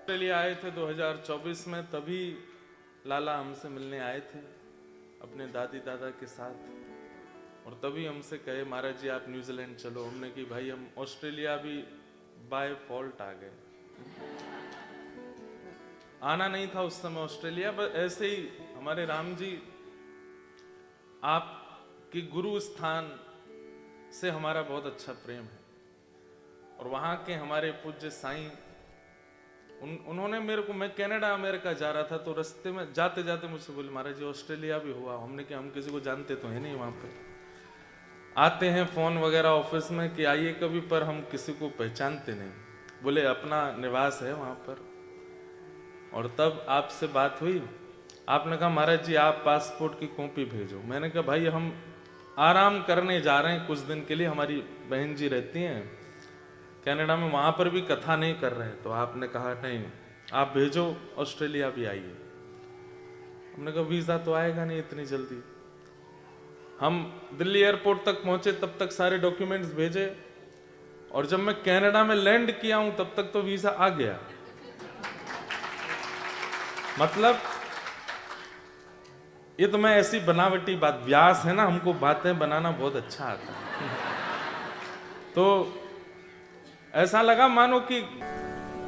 Australia आए थे 2024 में, तभी लाला हमसे मिलने आए थे अपने दादी दादा के साथ, और तभी हमसे कहे महाराज जी आप न्यूजीलैंड चलो। हमने कि भाई हम ऑस्ट्रेलिया भी बाय फॉल्ट आ गए, आना नहीं था उस समय ऑस्ट्रेलिया। बस ऐसे ही हमारे राम जी आपके गुरु स्थान से हमारा बहुत अच्छा प्रेम है, और वहां के हमारे पूज्य साईं उन्होंने मेरे को, मैं कनाडा अमेरिका जा रहा था तो रास्ते में जाते जाते मुझसे बोले महाराज जी ऑस्ट्रेलिया भी हुआ। हमने कि हम किसी को जानते तो है नहीं, वहां पर आते हैं फोन वगैरह ऑफिस में कि आइए कभी, पर हम किसी को पहचानते नहीं। बोले अपना निवास है वहां पर। और तब आपसे बात हुई, आपने कहा महाराज जी आप पासपोर्ट की कॉपी भेजो। मैंने कहा भाई हम आराम करने जा रहे हैं कुछ दिन के लिए, हमारी बहन जी रहती हैं कनाडा में, वहां पर भी कथा नहीं कर रहे हैं। तो आपने कहा नहीं आप भेजो, ऑस्ट्रेलिया भी आइए। हमने कहा वीजा तो आएगा नहीं इतनी जल्दी। हम दिल्ली एयरपोर्ट तक पहुंचे, तब तक सारे डॉक्यूमेंट्स भेजे, और जब मैं कनाडा में लैंड किया हूं तब तक तो वीजा आ गया। मतलब ये तो मैं ऐसी बनावटी बात, व्यास है ना, हमको बातें बनाना बहुत अच्छा आता है। तो ऐसा लगा मानो कि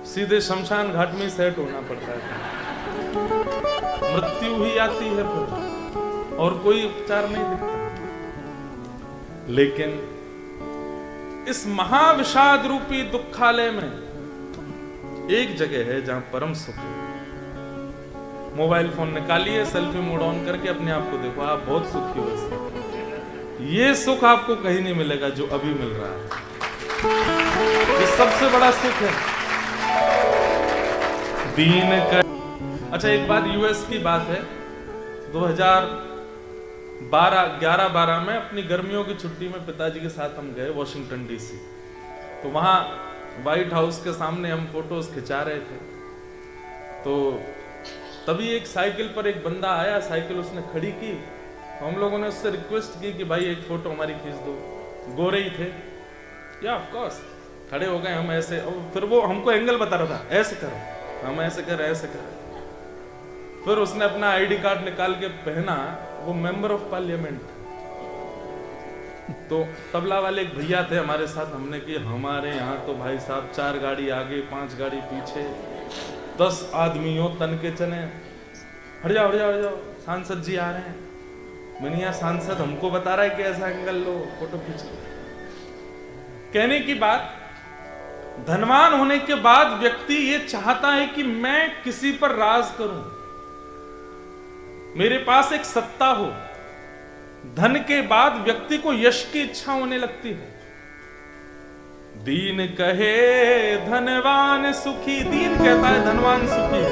सीधे शमशान घाट में सेट होना पड़ता है, मृत्यु ही आती है फिर, और कोई उपचार नहीं दिखता। लेकिन इस महाविषाद रूपी दुखालय में एक जगह है जहां परम सुख है। मोबाइल फोन निकालिए, सेल्फी मोड ऑन करके अपने आप को देखो, आप बहुत सुखी हो इससे। ये सुख आपको कहीं नहीं मिलेगा जो अभी मिल रहा है, ये सबसे बड़ा सुख है। दीन का। अच्छा एक बात यूएस की बात है, 2011-12 में अपनी गर्मियों की छुट्टी में पिताजी के साथ हम गए वॉशिंगटन डीसी। तो वहां व्हाइट हाउस के सामने हम फोटोज खिंचा रहे थे, तो तभी एक साइकिल पर एक बंदा आया, साइकिल उसने खड़ी की, तो हम लोगों ने उससे रिक्वेस्ट की कि भाई एक फोटो हमारी खींच दो। गोरे ही थे, या ऑफ कोर्स खड़े हो गए हम ऐसे, और फिर वो हमको एंगल बता रहा था, ऐसे करो, हम ऐसे कर ऐसे कर। फिर उसने अपना आईडी कार्ड निकाल के पहना, वो मेंबर ऑफ पार्लियामेंट। तो तबला वाले एक भैया थे हमारे साथ, हमने कि हमारे यहाँ तो भाई साहब 4 गाड़ी आगे 5 गाड़ी पीछे, 10 आदमी हो तन के चने, हट जाओ हट जाओ हट जाओ, सांसद जी आ रहे हैं। मिनिया सांसद हमको बता रहा है कि ऐसा एंगल लो, फोटो खींच लो। कहने की बात, धनवान होने के बाद व्यक्ति ये चाहता है कि मैं किसी पर राज करूं, मेरे पास एक सत्ता हो। धन के बाद व्यक्ति को यश की इच्छा होने लगती है। दीन कहे धनवान सुखी, दीन कहता है धनवान सुखी है,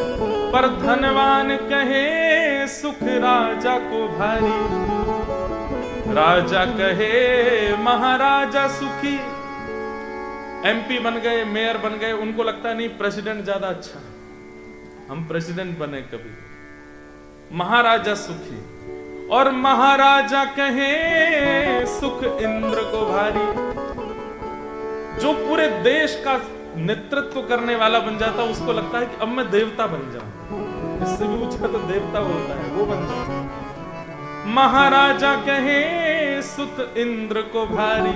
पर धनवान कहे सुख राजा को भारी। राजा कहे महाराजा सुखी। एमपी बन गए, मेयर बन गए, उनको लगता है नहीं प्रेसिडेंट ज्यादा अच्छा, हम प्रेसिडेंट बने कभी। महाराजा सुखी, और महाराजा कहे सुख इंद्र को भारी। जो पूरे देश का नेतृत्व करने वाला बन जाता, उसको लगता है कि अब मैं देवता बन जाऊं, इससे भी ऊंचा तो देवता होता है, वो बन जाऊं। महाराजा कहे सुत इंद्र को भारी।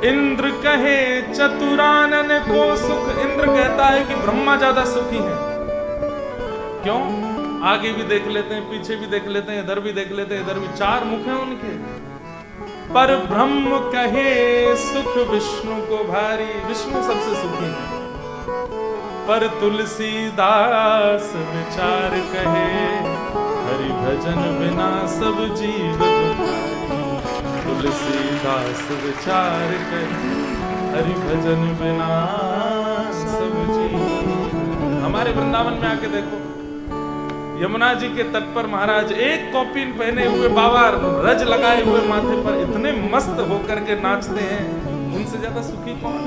इंद्र कहे चतुरानन को सुख। इंद्र कहता है कि ब्रह्मा ज्यादा सुखी है। क्यों? आगे भी देख लेते हैं, पीछे भी देख लेते हैं, इधर भी देख लेते हैं, इधर भी 4 मुख हैं उनके। पर ब्रह्म कहे सुख विष्णु को भारी। विष्णु सबसे सुखी है। पर तुलसीदास विचार कहे हरि भजन बिना सब जीव दुखारी। तुलसीदास विचार कहे हरि भजन बिना सब जीव। हमारे वृंदावन में आके देखो, यमुना जी के तट पर महाराज एक कॉपिन पहने हुए बाबा, रज लगाए हुए माथे पर, इतने मस्त होकर के नाचते हैं, उनसे ज्यादा सुखी कौन?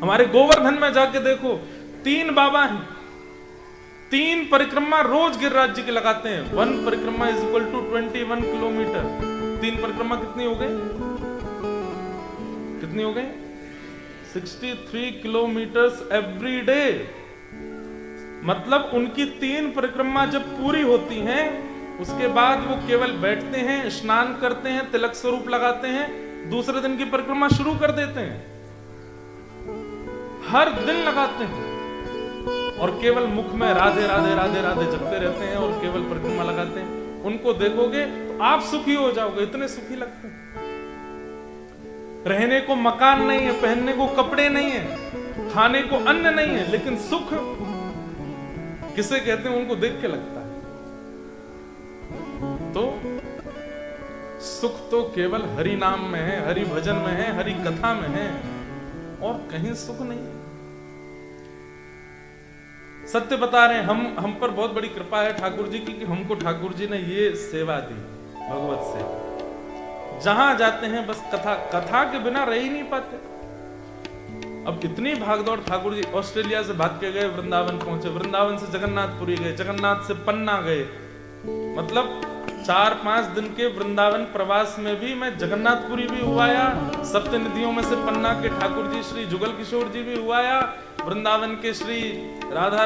हमारे गोवर्धन में जाके देखो, 3 बाबा हैं, 3 परिक्रमा रोज गिरिराज जी के लगाते हैं। 1 परिक्रमा इज इक्वल टू 21 किलोमीटर। 3 परिक्रमा कितनी हो गई? कितनी हो गई? 63 किलोमीटर्स एवरी डे। मतलब उनकी 3 परिक्रमा जब पूरी होती हैं, उसके बाद वो केवल बैठते हैं, स्नान करते हैं, तिलक स्वरूप लगाते हैं, दूसरे दिन की परिक्रमा शुरू कर देते हैं। हर दिन लगाते हैं और केवल मुख में राधे राधे राधे राधे जपते रहते हैं और केवल परिक्रमा लगाते हैं। उनको देखोगे तो आप सुखी हो जाओगे, इतने सुखी लगते हैं। रहने को मकान नहीं है, पहनने को कपड़े नहीं है, खाने को अन्न नहीं है, लेकिन सुख किसे कहते हैं उनको देख के लगता है। तो सुख तो केवल हरि नाम में है, हरि भजन में है, हरि कथा में है, और कहीं सुख नहीं है। सत्य बता रहे हैं, हम पर बहुत बड़ी कृपा है ठाकुर जी की कि हमको ठाकुर जी ने ये सेवा दी, भगवत सेवा। जहां जाते हैं बस कथा के बिना रह ही नहीं पाते। अब इतनी भागदौड़, ठाकुर जी ऑस्ट्रेलिया से भाग के गए, वृंदावन पहुंचे, वृंदावन से जगन्नाथपुरी गए, जगन्नाथ से पन्ना गए। मतलब 4-5 दिन के वृंदावन प्रवास में भी मैं जगन्नाथपुरी भी हुआया, सप्तनिधियों में से पन्ना के ठाकुर जी श्री जुगल किशोर जी भी हुआया, वृंदावन के श्री राधा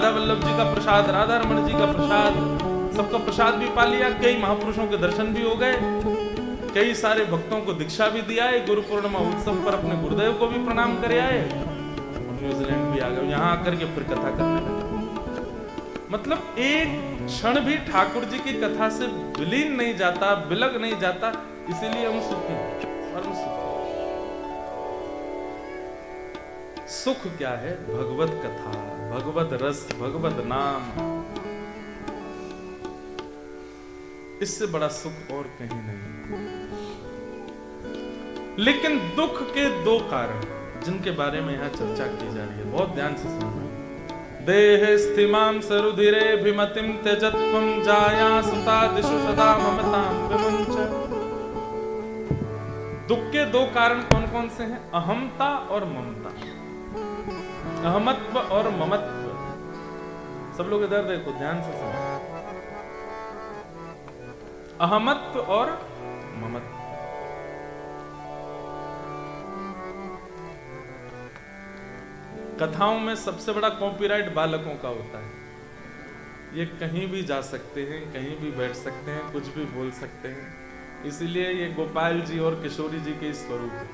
वल्लभ जी का प्रसाद, राधा रमन जी का प्रसाद, सबका प्रसाद भी पा लिया। कई महापुरुषों के दर्शन भी हो गए, कई सारे भक्तों को दीक्षा भी दिया है। गुरु पूर्णिमा उत्सव पर अपने गुरुदेव को भी प्रणाम करे आए, न्यूजीलैंड भी आ गए, यहाँ आकर के फिर कथा करने लगे। मतलब एक क्षण भी ठाकुर जी की कथा से विलीन नहीं जाता, बिलग नहीं जाता, इसीलिए हम सुखी हैं, परम सुखी। सुख क्या है? भगवत कथा, भगवत रस, भगवत नाम, इससे बड़ा सुख और कहीं नहीं। लेकिन दुख के 2 कारण जिनके बारे में यहां चर्चा की जा रही है, बहुत ध्यान से सुनना। देह स्थिमां सरुधिरे भिमतिम त्यजत्वं जाया सुता दिशु सदा ममतां विमुंच। दुख के 2 कारण कौन कौन से हैं? अहमता और ममता, अहमत्व और ममत्व। सब लोग इधर देखो, ध्यान से सुनो। अहमत्व और ममत्व। कथाओं में सबसे बड़ा कॉपीराइट बालकों का होता है। ये कहीं भी जा सकते हैं, कहीं भी बैठ सकते हैं, कुछ भी बोल सकते हैं। इसीलिए ये गोपाल जी और किशोरी जी के स्वरूप है।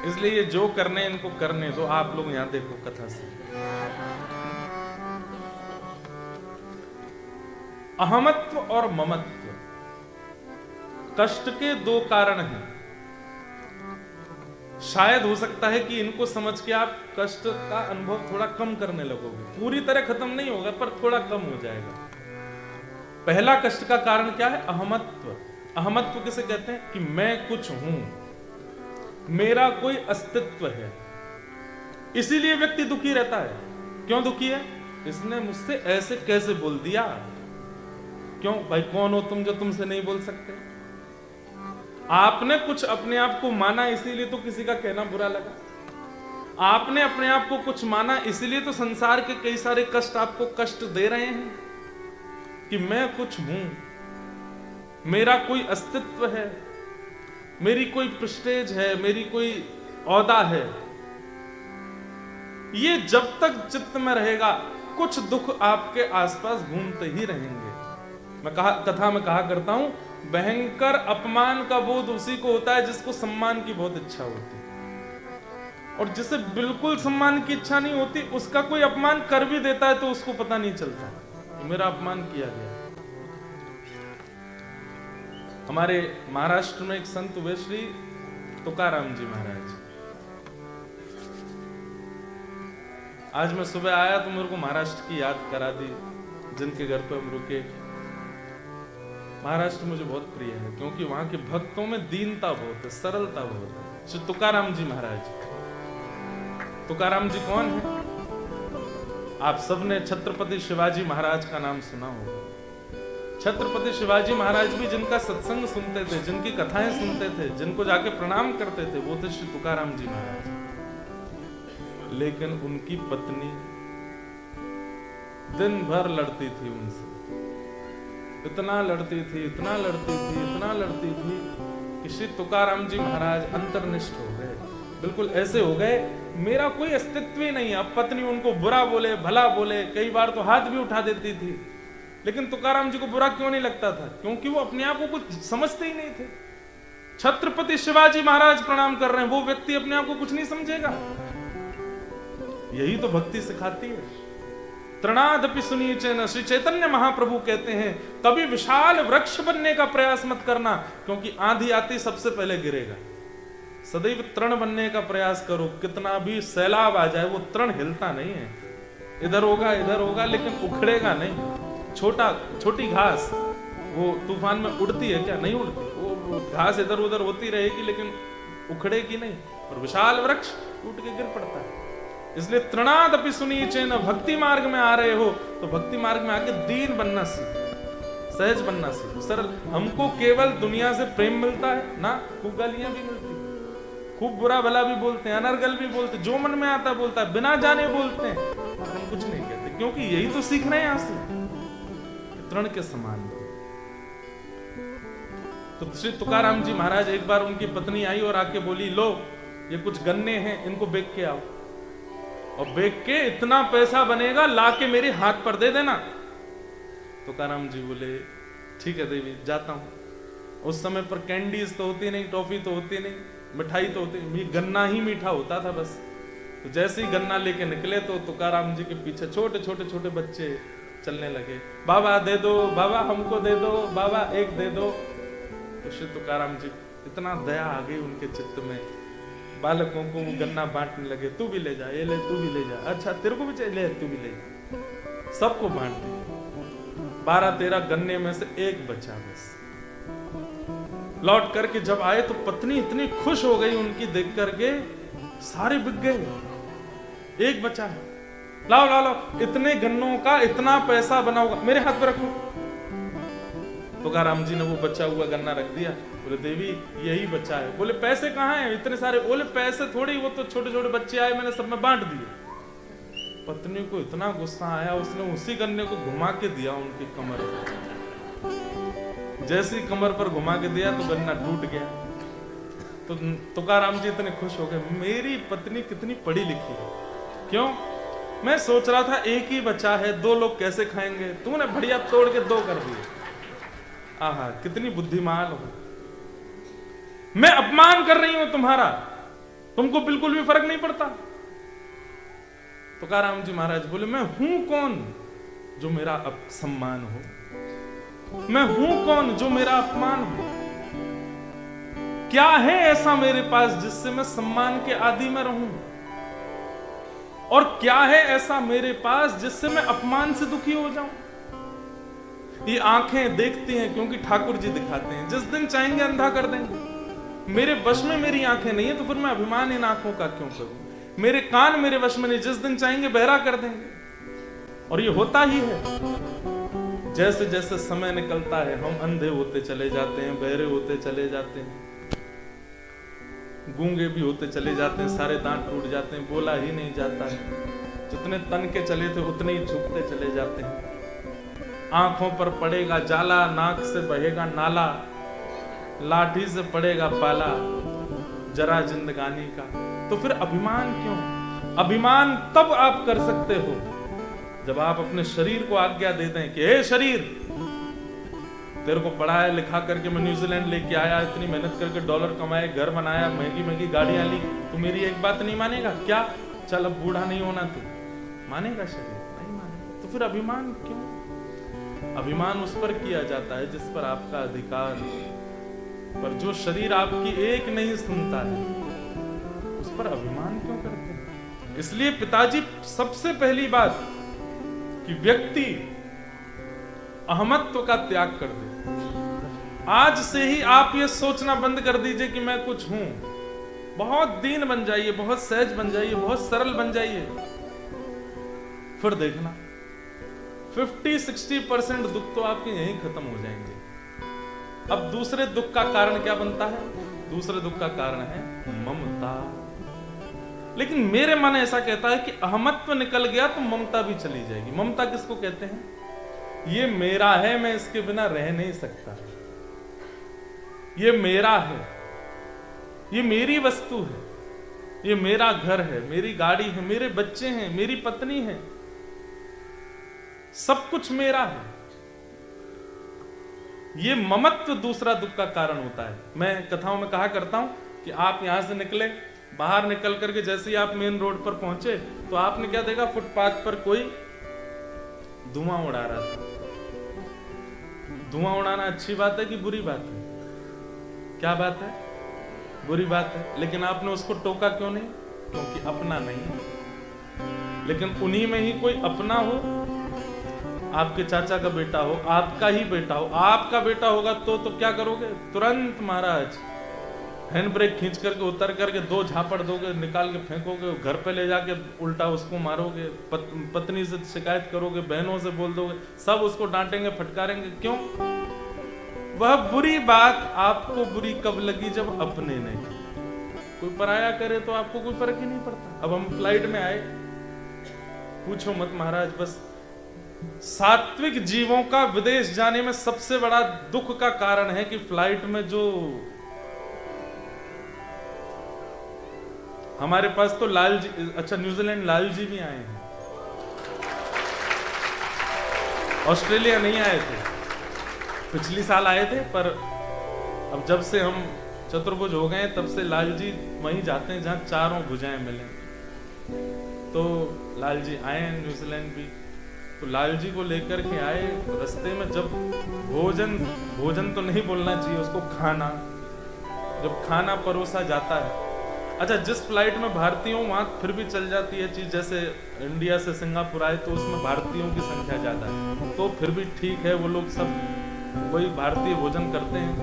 इसलिए ये जो करने इनको करने दो। आप लोग यहां देखो कथा से। अहमत्व और ममत्व कष्ट के 2 कारण हैं। शायद हो सकता है कि इनको समझ के आप कष्ट का अनुभव थोड़ा कम करने लगोगे। पूरी तरह खत्म नहीं होगा, पर थोड़ा कम हो जाएगा। पहला कष्ट का कारण क्या है? अहमत्व। अहमत्व किसे कहते हैं? कि मैं कुछ हूं, मेरा कोई अस्तित्व है। इसीलिए व्यक्ति दुखी रहता है। क्यों दुखी है? इसने मुझसे ऐसे कैसे बोल दिया। क्यों भाई, कौन हो तुम जो तुमसे नहीं बोल सकते? आपने कुछ अपने आप को माना, इसीलिए तो किसी का कहना बुरा लगा। आपने अपने आप को कुछ माना, इसीलिए तो संसार के कई सारे कष्ट आपको कष्ट दे रहे हैं कि मैं कुछ हूं, मेरा कोई अस्तित्व है, मेरी कोई प्रेस्टीज है, मेरी कोई औहदा है। ये जब तक चित्त में रहेगा, कुछ दुख आपके आसपास घूमते ही रहेंगे। मैं कथा में कहा करता हूं, भयंकर अपमान का बोध उसी को होता है जिसको सम्मान की बहुत इच्छा होती है, और जिसे बिल्कुल सम्मान की इच्छा नहीं होती, उसका कोई अपमान कर भी देता है तो उसको पता नहीं चलता मेरा अपमान किया गया। हमारे महाराष्ट्र में एक संत हुए श्री तुकाराम जी महाराज। आज मैं सुबह आया तो मेरे को महाराष्ट्र की याद करा दी, जिनके घर पे हम रुके। महाराष्ट्र मुझे बहुत प्रिय है क्योंकि वहां के भक्तों में दीनता बहुत है, सरलता बहुत है। श्री तुकाराम जी महाराज। तुकाराम जी कौन है? आप सबने छत्रपति शिवाजी महाराज का नाम सुना होगा। छत्रपति शिवाजी महाराज भी जिनका सत्संग सुनते थे, जिनकी कथाएं सुनते थे, जिनको जाके प्रणाम करते थे, वो थे श्री तुकाराम जी महाराज। लेकिन उनकी पत्नी दिन भर लड़ती थी उनसे, इतना लड़ती थी, इतना लड़ती थी, इतना लड़ती थी कि श्री तुकाराम जी महाराज अंतर्निष्ठ हो गए। बिल्कुल ऐसे हो गए, मेरा कोई अस्तित्व ही नहीं है। अब पत्नी उनको बुरा बोले, भला बोले, कई बार तो हाथ भी उठा देती थी, लेकिन तुकाराम जी को बुरा क्यों नहीं लगता था? क्योंकि वो अपने आप को कुछ समझते ही नहीं थे। छत्रपति शिवाजी महाराज प्रणाम कर रहे हैं, वो व्यक्ति अपने आप को कुछ नहीं समझेगा। यही तो भक्ति सिखाती है। तृणादपि सुनीचेन, श्री चैतन्य महाप्रभु कहते हैं कभी विशाल वृक्ष बनने का प्रयास मत करना, क्योंकि आंधी आती सबसे पहले गिरेगा। सदैव तृण बनने का प्रयास करो, कितना भी सैलाब आ जाए वो तृण हिलता नहीं है, इधर होगा लेकिन उखड़ेगा नहीं। छोटी घास वो तूफान में उड़ती है क्या? नहीं उड़ती, वो घास इधर उधर होती रहेगी लेकिन उखड़ेगी नहीं। और विशाल वृक्ष टूट के गिर पड़ता है। इसलिए तृणादपि सुनीचेन, भक्ति मार्ग में आ रहे हो तो भक्ति मार्ग में आके दीन बनना सीखो, सहज बनना सीखो, सरल। हमको केवल दुनिया से प्रेम मिलता है ना, खूब गालियां भी मिलती, खूब बुरा भला भी बोलते हैं, अनर्गल भी बोलते, जो मन में आता बोलता है, बिना जाने बोलते हैं, हम कुछ नहीं कहते, क्योंकि यही तो सीख रहे हैं यहां से, तृण के समान। तो श्री तुकाराम जी महाराज, एक बार उनकी पत्नी आई और आके बोली, लो ये कुछ गन्ने हैं, इनको बेच के आओ, और बेच के इतना पैसा बनेगा लाके मेरे हाथ पर दे देना। तुकाराम जी बोले, ठीक है देवी, जाता हूं। उस समय पर कैंडीज तो होती नहीं, टॉफी तो होती नहीं, मिठाई तो होती नहीं, गन्ना ही मीठा होता था बस। तो जैसे ही गन्ना लेके निकले तो तुकाराम जी के पीछे छोटे बच्चे चलने लगे, बाबा दे दो, बाबा हमको दे दो, बाबा एक दे दो। तो श्री तुकाराम जी, इतना दया आ गई उनके चित्त में, बालकों को वो गन्ना बांटने लगे, तू भी ले जा, ये ले, तू भी ले जा, अच्छा तेरे को भी चाहिए, ले तू भी ले जा, सबको बांट दिया। 12-13 गन्ने में से एक बचा बस। लौट करके जब आए तो पत्नी इतनी खुश हो गई उनकी देख करके, सारे बिक गए, एक बचा है, लाओ, इतने गन्नों का इतना पैसा बना होगा, मेरे हाथ पे रखो। तुकाराम जी ने वो बचा हुआ गन्ना रख दिया, बोले देवी यही बचा है। बोले पैसे कहाँ हैं इतने सारे? बोले पैसे थोड़ी, वो तो छोटे बच्चे आए, मैंने सब में बांट दिए। पत्नी को इतना गुस्सा आया, उसने उसी गन्ने को घुमा के दिया उनकी कमर पर। जैसी कमर पर घुमा के दिया तो गन्ना टूट गया। तो तुकाराम जी इतने खुश हो गए, मेरी पत्नी कितनी पढ़ी लिखी है। क्यों? मैं सोच रहा था एक ही बचा है, 2 लोग कैसे खाएंगे, तूने बढ़िया तोड़ के 2 कर दिए। आहा, कितनी बुद्धिमान हो। मैं अपमान कर रही हूं तुम्हारा, तुमको बिल्कुल भी फर्क नहीं पड़ता। तुकाराम जी महाराज बोले, मैं हूं कौन जो मेरा सम्मान हो? मैं हूं कौन जो मेरा अपमान हो? क्या है ऐसा मेरे पास जिससे मैं सम्मान के आदि में रहूं? और क्या है ऐसा मेरे पास जिससे मैं अपमान से दुखी हो जाऊं? ये आंखें देखती हैं क्योंकि ठाकुर जी दिखाते हैं, जिस दिन चाहेंगे अंधा कर देंगे। मेरे वश में मेरी आंखें नहीं है तो फिर मैं अभिमान इन आंखों का क्यों करूं? मेरे कान मेरे वश में नहीं, जिस दिन चाहेंगे बहरा कर देंगे। और ये होता ही है, जैसे जैसे समय निकलता है हम अंधे होते चले जाते हैं, बहरे होते चले जाते हैं, गूंगे भी होते चले जाते हैं, सारे दांत टूट जाते हैं, बोला ही नहीं जाता है, जितने तन के चले थे उतने ही झुकते चले जाते हैं। आंखों पर पड़ेगा जाला, नाक से बहेगा नाला, लाठी से पड़ेगा पाला, जरा जिंदगानी का। तो फिर अभिमान क्यों? अभिमान तब आप कर सकते हो जब आप अपने शरीर को आज्ञा दे दें कि हे शरीर, तेरे को पढ़ाया लिखा करके मैं न्यूजीलैंड लेके आया, इतनी मेहनत करके डॉलर कमाए, घर बनाया, महंगी महंगी गाड़ियां ली, तू मेरी एक बात नहीं मानेगा क्या? चल अब बूढ़ा नहीं होना, तू मानेगा? शरीर नहीं मानेगा। तो फिर अभिमान क्यों? अभिमान उस पर किया जाता है जिस पर आपका अधिकार है, पर जो शरीर आपकी एक नहीं सुनता है उस पर अभिमान क्यों करते हैं? इसलिए पिताजी सबसे पहली बात कि व्यक्ति अहमत्व का त्याग कर दे। आज से ही आप ये सोचना बंद कर दीजिए कि मैं कुछ हूं। बहुत दीन बन जाइए, बहुत सहज बन जाइए, बहुत सरल बन जाइए, फिर देखना 50-60% दुख तो आपके यहीं खत्म हो जाएंगे। अब दूसरे दुख का कारण क्या बनता है? दूसरे दुख का कारण है ममता। लेकिन मेरे मन ऐसा कहता है कि अहमत्व निकल गया तो ममता भी चली जाएगी। ममता किसको कहते हैं? ये मेरा है, मैं इसके बिना रह नहीं सकता, ये मेरा है, ये मेरी वस्तु है, ये मेरा घर है, मेरी गाड़ी है, मेरे बच्चे हैं, मेरी पत्नी है, सब कुछ मेरा है। ये ममत्व दूसरा दुख का कारण होता है। मैं कथाओं में कहा करता हूं कि आप यहां से निकले, बाहर निकल करके जैसे ही आप मेन रोड पर पहुंचे तो आपने क्या देखा, फुटपाथ पर कोई धुआं उड़ा रहा था। धुआं उड़ाना अच्छी बात है कि बुरी बात है? क्या बात है? बुरी बात है। लेकिन आपने उसको टोका क्यों नहीं? क्योंकि अपना नहीं है। लेकिन उन्हीं में ही कोई अपना हो, आपके चाचा का बेटा हो, आपका ही बेटा हो, आपका बेटा होगा तो क्या करोगे? तुरंत महाराज हैंड ब्रेक खींच करके उतर करके 2 झापड़ दोगे, निकाल के फेंकोगे, घर पे ले जाके उल्टा उसको मारोगे, पत्नी से शिकायत करोगे, बहनों से बोल दोगे, सब उसको डांटेंगे, फटकारेंगे। क्यों? वह बुरी बात आपको बुरी कब लगी? जब अपने नहीं। कोई पराया करे तो आपको कोई फर्क ही नहीं पड़ता। अब हम फ्लाइट में आए, पूछो मत महाराज, बस सात्विक जीवों का विदेश जाने में सबसे बड़ा दुख का कारण है कि फ्लाइट में जो हमारे पास तो लाल जी, अच्छा न्यूजीलैंड लाल जी भी आए हैं, ऑस्ट्रेलिया नहीं आए थे, पिछली साल आए थे, पर अब जब से हम चतुर्भुज हो गए तब से लाल जी वहीं जाते हैं जहां चारों भुजाएं मिले। तो लाल जी आए हैं न्यूजीलैंड भी, तो लाल जी को लेकर के आए। रास्ते में जब भोजन तो नहीं बोलना चाहिए उसको, खाना, जब खाना परोसा जाता है, अच्छा जिस फ्लाइट में भारतीय हो वहां फिर भी चल जाती है चीज, जैसे इंडिया से सिंगापुर आए तो उसमें भारतीयों की संख्या ज्यादा है तो फिर भी ठीक है, वो लोग सब वही भारतीय भोजन करते हैं।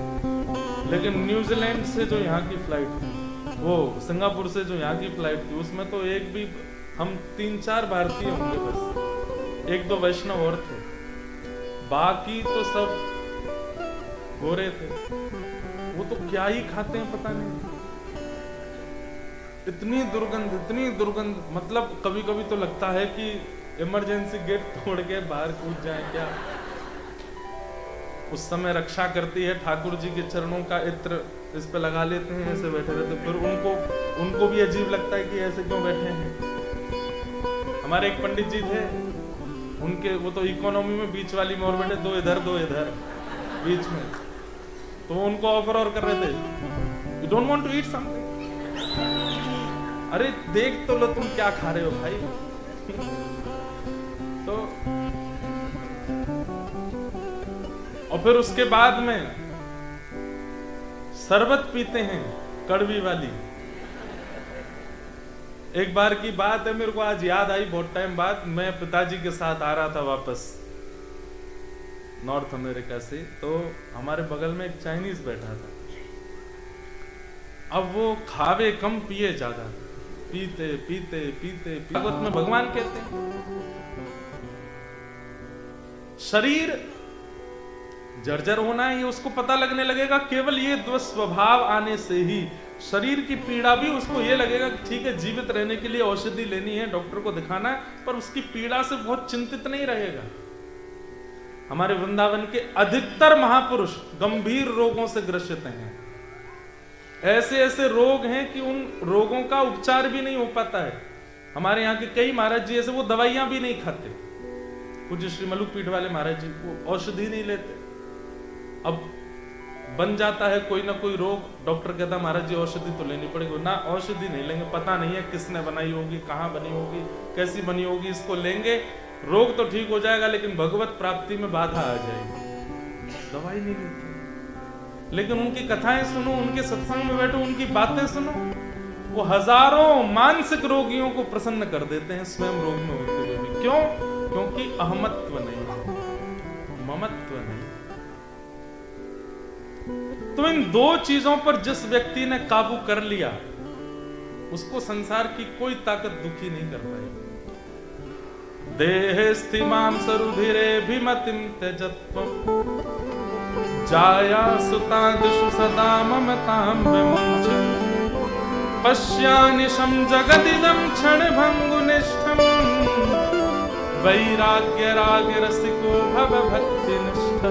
लेकिन न्यूजीलैंड से जो यहाँ की फ्लाइट थी, वो सिंगापुर से जो यहाँ की फ्लाइट थी, उसमें तो एक भी, हम 3-4 भारतीय होंगे बस, 1-2 वैष्णव और थे, बाकी तो सब गोरे थे। वो तो क्या ही खाते हैं पता नहीं, इतनी दुर्गंध, मतलब कभी कभी तो लगता है कि इमरजेंसी गेट तोड़ के बाहर कूद जाए क्या। उस समय रक्षा करती है, ठाकुर जी के चरणों का इत्र इस पे लगा लेते हैं, ऐसे बैठे रहते, फिर उनको भी अजीब लगता है कि ऐसे क्यों बैठे हैं। हमारे एक पंडित जी थे, उनके वो तो इकोनॉमी में बीच वाली में और बैठे, 2 इधर बीच में, तो उनको ऑफर और कर रहे थे, you don't want to eat something? अरे देख तो लो तुम क्या खा रहे हो भाई। तो और फिर उसके बाद में शरबत पीते हैं, कड़वी वाली। एक बार की बात है, मेरे को आज याद आई बहुत टाइम बाद, मैं पिताजी के साथ आ रहा था वापस नॉर्थ अमेरिका से, तो हमारे बगल में एक चाइनीज बैठा था। अब वो खावे कम पिए ज्यादा, पीते भागवत में भगवान कहते हैं शरीर जर्जर होना है, ये उसको पता लगने लगेगा केवल ये दुस्वभाव आने से ही। शरीर की पीड़ा भी उसको ये लगेगा कि ठीक है, जीवित रहने के लिए औषधि लेनी है, डॉक्टर को दिखाना है, पर उसकी पीड़ा से बहुत चिंतित नहीं रहेगा। हमारे वृंदावन के अधिकतर महापुरुष गंभीर रोगों से ग्रसित हैं, ऐसे ऐसे रोग हैं कि उन रोगों का उपचार भी नहीं हो पाता है। हमारे यहाँ के कई महाराज जी ऐसे, वो दवाइयां भी नहीं खाते। पूज्य श्री मलुक पीठ वाले महाराज जी वो औषधि नहीं लेते। अब बन जाता है कोई ना कोई रोग, डॉक्टर कहता महाराज जी औषधि तो लेनी पड़ेगी, ना औषधि नहीं लेंगे, पता नहीं है किसने बनाई होगी, कहाँ बनी होगी, कैसी बनी होगी, इसको लेंगे रोग तो ठीक हो जाएगा लेकिन भगवत प्राप्ति में बाधा आ जाएगी, दवाई नहीं लेते। लेकिन उनकी कथाएं सुनो, उनके सत्संग में बैठो, उनकी बातें सुनो, वो हजारों मानसिक रोगियों को प्रसन्न कर देते हैं स्वयं रोग में होते हुए भी। क्यों? क्योंकि अहमत्व नहीं है, ममत्व नहीं। तो इन 2 चीजों पर जिस व्यक्ति ने काबू कर लिया, उसको संसार की कोई ताकत दुखी नहीं कर पाएगी। देहे स्थिमाम सरुधिरे भिमतिम त्यजत्वम् जाया सुतादिषु सदा ममतां विमुञ्चन् पश्यानिशं जगदिदं क्षणभङ्गुनिष्ठम् वैराग्य राग रसिको भव भक्तिनिष्ठ।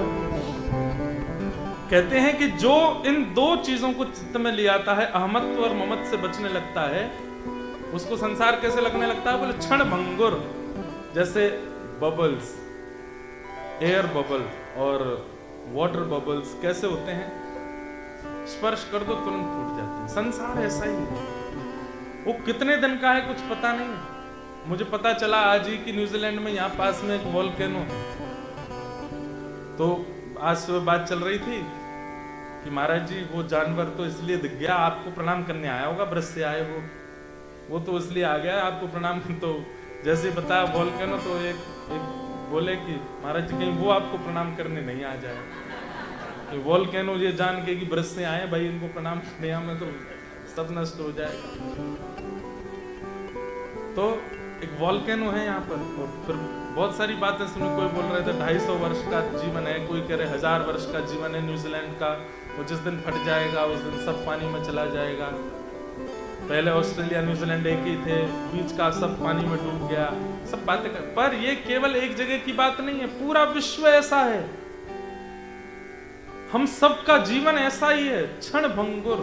कहते हैं कि जो इन 2 चीजों को चित्त में ले आता है, अहमत्व और ममत्व से बचने लगता है, उसको संसार कैसे लगने लगता है? बोले क्षण भंगुर, जैसे बबल्स, एयर बबल और वाटर बबल्स कैसे होते हैं, स्पर्श कर दो तुरंत फूट जाते हैं। संसार ऐसा ही है, वो कितने दिन का है कुछ पता नहीं। मुझे पता चला आज ही कि न्यूजीलैंड में यहाँ पास में एक वोल्केनो है। तो आज सुबह बात चल रही थी कि महाराज जी वो जानवर तो इसलिए दिख गया, आपको प्रणाम करने आया होगा, ब्रज से आए हो, वो तो इसलिए आ गया आपको प्रणाम। तो जैसे बताया वोल्केनो, तो एक बोले कि महाराज जी कहीं वो आपको प्रणाम करने नहीं आ जाए। तो वोल्केनो ये जान के कि ब्रज से आए भाई, इनको प्रणाम करने आए तो सब नष्ट हो जाएगा। तो एक वोल्केनो है यहाँ पर, और फिर बहुत सारी बातें सुनी। कोई बोल रहे थे 250 वर्ष का जीवन है, कोई कह रहे 1000 वर्ष का जीवन है न्यूजीलैंड का, वो जिस दिन फट जाएगा उस दिन सब पानी में चला जाएगा। पहले ऑस्ट्रेलिया न्यूजीलैंड एक ही थे, बीच का सब पानी में डूब गया, सब बातें कर। पर ये केवल एक जगह की बात नहीं है, पूरा विश्व ऐसा है, हम सबका जीवन ऐसा ही है। क्षण भंगुर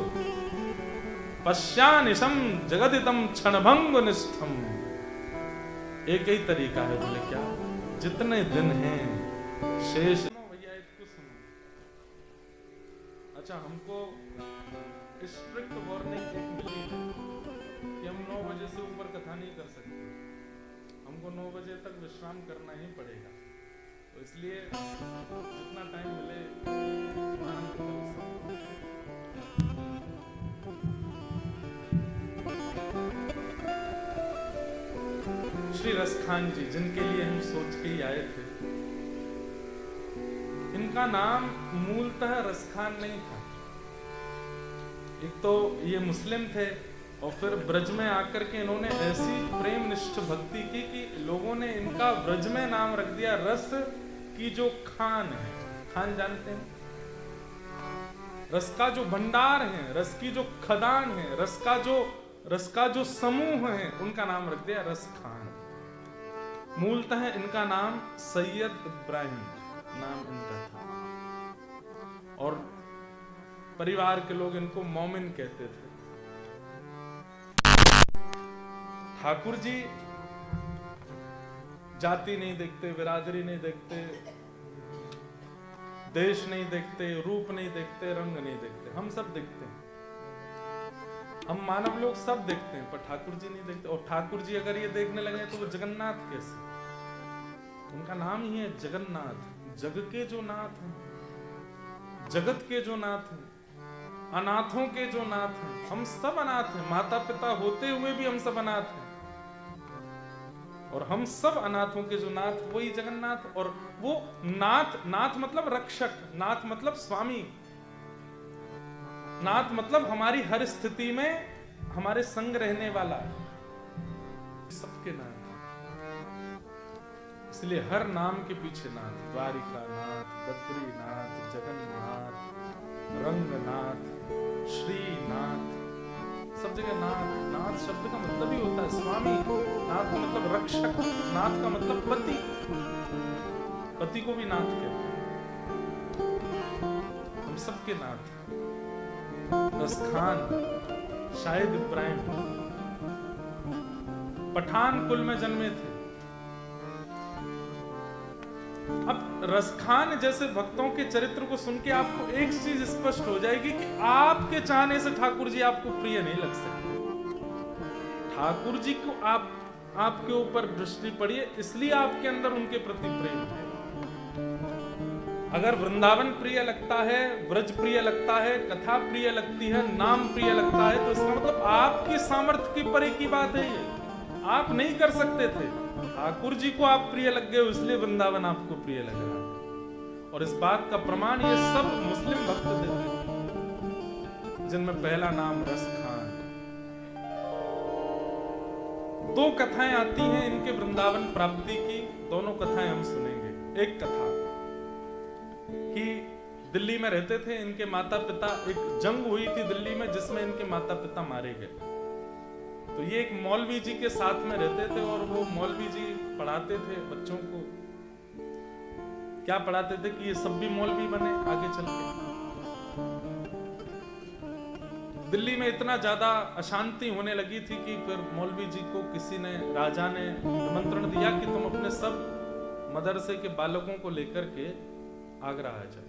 पश्यानिशम जगदितम क्षणभंग निष्ठम। एक ही तरीका है, बोले क्या? जितने दिन हैं शेष। भैया इसको सुनो। अच्छा, हमको स्ट्रिक्ट वार्निंग मिली है कि हम 9 बजे से ऊपर कथा नहीं कर सकते, हमको 9 बजे तक विश्राम करना ही पड़ेगा। तो इसलिए जितना टाइम मिले श्री रसखान जी, जिनके लिए हम सोच के ही आए थे, इनका नाम मूलतः रसखान नहीं था। एक तो ये मुस्लिम थे और फिर ब्रज में आकर के इन्होंने ऐसी प्रेम निष्ठ भक्ति की कि लोगों ने इनका ब्रज में नाम रख दिया रस की जो खान है। खान जानते हैं? रस का जो भंडार है, रस की जो खदान है, रस का जो समूह है, उनका नाम रख दिया रस खान। मूलतः इनका नाम सैयद इब्राहिम नाम इनका था और परिवार के लोग इनको मोमिन कहते थे। ठाकुर जी जाति नहीं देखते, बिरादरी नहीं देखते, देश नहीं देखते, रूप नहीं देखते, रंग नहीं देखते। हम सब देखते हैं, हम मानव लोग सब देखते हैं, पर ठाकुर जी नहीं देखते। और ठाकुर जी अगर ये देखने लगे तो वो जगन्नाथ कैसे? उनका नाम ही है जगन्नाथ, जग के जो नाथ हैं, जगत के जो नाथ हैं, अनाथों के जो नाथ हैं। हम सब अनाथ हैं, माता पिता होते हुए भी हम सब अनाथ हैं, और हम सब अनाथों के जो नाथ वही जगन्नाथ। और वो नाथ मतलब रक्षक, नाथ मतलब स्वामी, नाथ मतलब हमारी हर स्थिति में हमारे संग रहने वाला, सबके नाथ। इसलिए हर नाम के पीछे नाथ, द्वारिका नाथ, बद्रीनाथ, जगन्नाथ, रंगनाथ, श्रीनाथ, सब जगह नाथ। नाथ शब्द का मतलब ही होता है स्वामी, नाथ का मतलब रक्षक, नाथ का मतलब पति, पति को भी नाथ कहते हैं। हम सबके नाथ। रसखान शायद इब्राहिम पठान कुल में जन्मे थे। अब रसखान जैसे भक्तों के चरित्र को सुन के आपको एक चीज स्पष्ट हो जाएगी कि आपके चाहने से ठाकुर जी आपको प्रिय नहीं लग सकते। ठाकुर जी को आपके ऊपर दृष्टि पड़ी है, इसलिए आपके अंदर उनके प्रति प्रेम है। अगर वृंदावन प्रिय लगता है, व्रज प्रिय लगता है, कथा प्रिय लगती है, नाम प्रिय लगता है, तो इसका मतलब आपकी सामर्थ्य की परे की बात है। ये आप नहीं कर सकते थे। ठाकुर जी को आप प्रिय लग गए, इसलिए वृंदावन आपको प्रिय लग रहा है। और इस बात का प्रमाण ये सब मुस्लिम भक्त देते हैं, जिनमें पहला नाम रसखान। 2 कथाएं आती हैं इनके वृंदावन प्राप्ति की, दोनों कथाएं हम सुनेंगे। एक कथा कि दिल्ली में रहते थे इनके माता पिता, एक जंग हुई थी दिल्ली में जिसमें इनके माता पिता मारे गए। तो ये एक मौलवी जी के साथ में रहते थे और वो मौलवी जी पढ़ाते थे बच्चों को। क्या पढ़ाते थे कि ये सब भी मौलवी बने आगे चल के। दिल्ली में इतना ज्यादा अशांति होने लगी थी कि फिर मौलवी जी को किसी ने, राजा ने निमंत्रण दिया कि तुम अपने सब मदरसे के बालकों को लेकर के आगरा आ जाओ।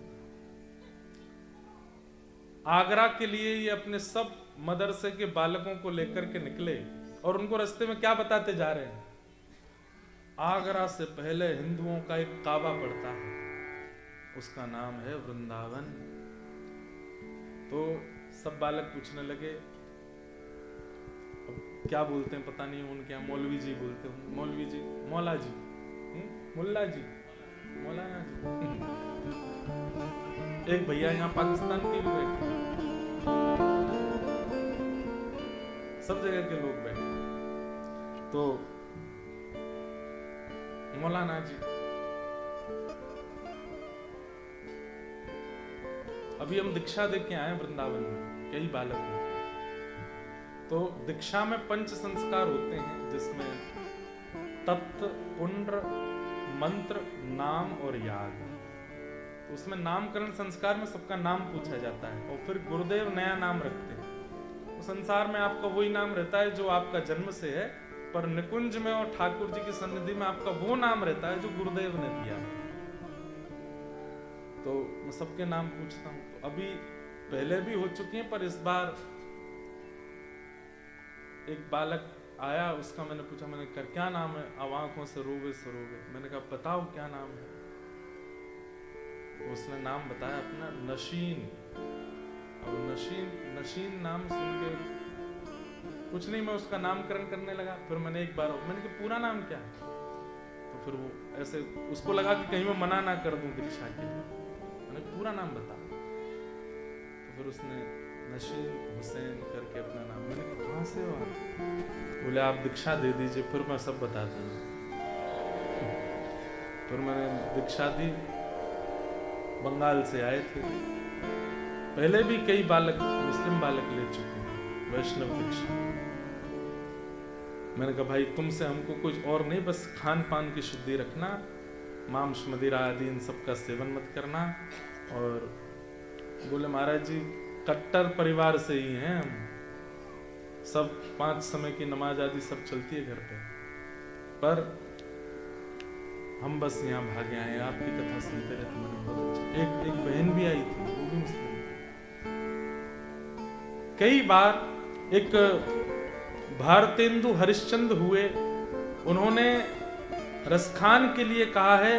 आगरा के लिए ये अपने सब मदरसे के बालकों को लेकर के निकले और उनको रास्ते में क्या बताते जा रहे हैं? आगरा से पहले हिंदुओं का एक काबा पड़ता है, उसका नाम है वृंदावन। तो सब बालक पूछने लगे, अब क्या बोलते हैं पता नहीं, उनके यहाँ मौलवी जी बोलते हैं, मौलवी जी, मौला जी, मुल्ला जी, मौलाना जी। एक भैया यहाँ पाकिस्तान के भी बैठे, सब जगह के लोग बैठे। तो मौलाना जी, अभी हम दीक्षा दे के आए वृंदावन में, कई बालक हैं। तो दीक्षा में 5 संस्कार होते हैं, जिसमें तत्व, पुण्य, मंत्र, नाम और याग। तो उसमें नामकरण संस्कार में सबका नाम पूछा जाता है और फिर गुरुदेव नया नाम रखते हैं। तो संसार में आपका वही नाम रहता है जो आपका जन्म से है, पर निकुंज में और ठाकुर जी की सन्निधि में आपका वो नाम रहता है जो गुरुदेव ने दिया। तो मैं सबके नाम पूछता हूँ। तो अभी पहले भी हो चुकी हैं, पर इस बार एक बालक आया, उसका मैंने पूछा, मैंने कहा क्या नाम है? अब आंखों से रोवे सरोवे। मैंने कहा बताओ क्या नाम है? तो उसने नाम बताया अपना, नशीन। अब नशीन नाम सुन के कुछ नहीं, मैं उसका नामकरण करने लगा। फिर मैंने एक बार मैंने कहा पूरा नाम क्या है? तो फिर वो ऐसे, उसको लगा कि कहीं मैं मना ना कर दूं दीक्षा के लिए। मैंने पूरा नाम बता। तो फिर उसने नशीन हुसैन करके अपना नाम। मैंने कहा कहाँ से हो आप? बोले आप दीक्षा दे दीजिए, फिर मैं सब बताता हूँ। फिर मैंने दीक्षा दी। बंगाल से आए थे, पहले भी कई बालक, मुस्लिम बालक ले चुके हैं वैष्णव दीक्षा। मैंने कहा भाई तुमसे हमको कुछ और नहीं, बस खान पान की शुद्धि रखना, मांस मदिरा आदि इन सब का सेवन मत करना। और बोले महाराज जी कट्टर परिवार से ही हैं हम, सब 5 समय की नमाज आदि सब चलती है घर पे, पर हम बस यहाँ भागे आए, आपकी कथा सुनते रहते। मैंने बहुत अच्छा। एक बहन भी आई थी, वो भी मुस्लिम थी। कई बार एक भारतेंदु हरिश्चंद्र हुए, उन्होंने रसखान के लिए कहा है,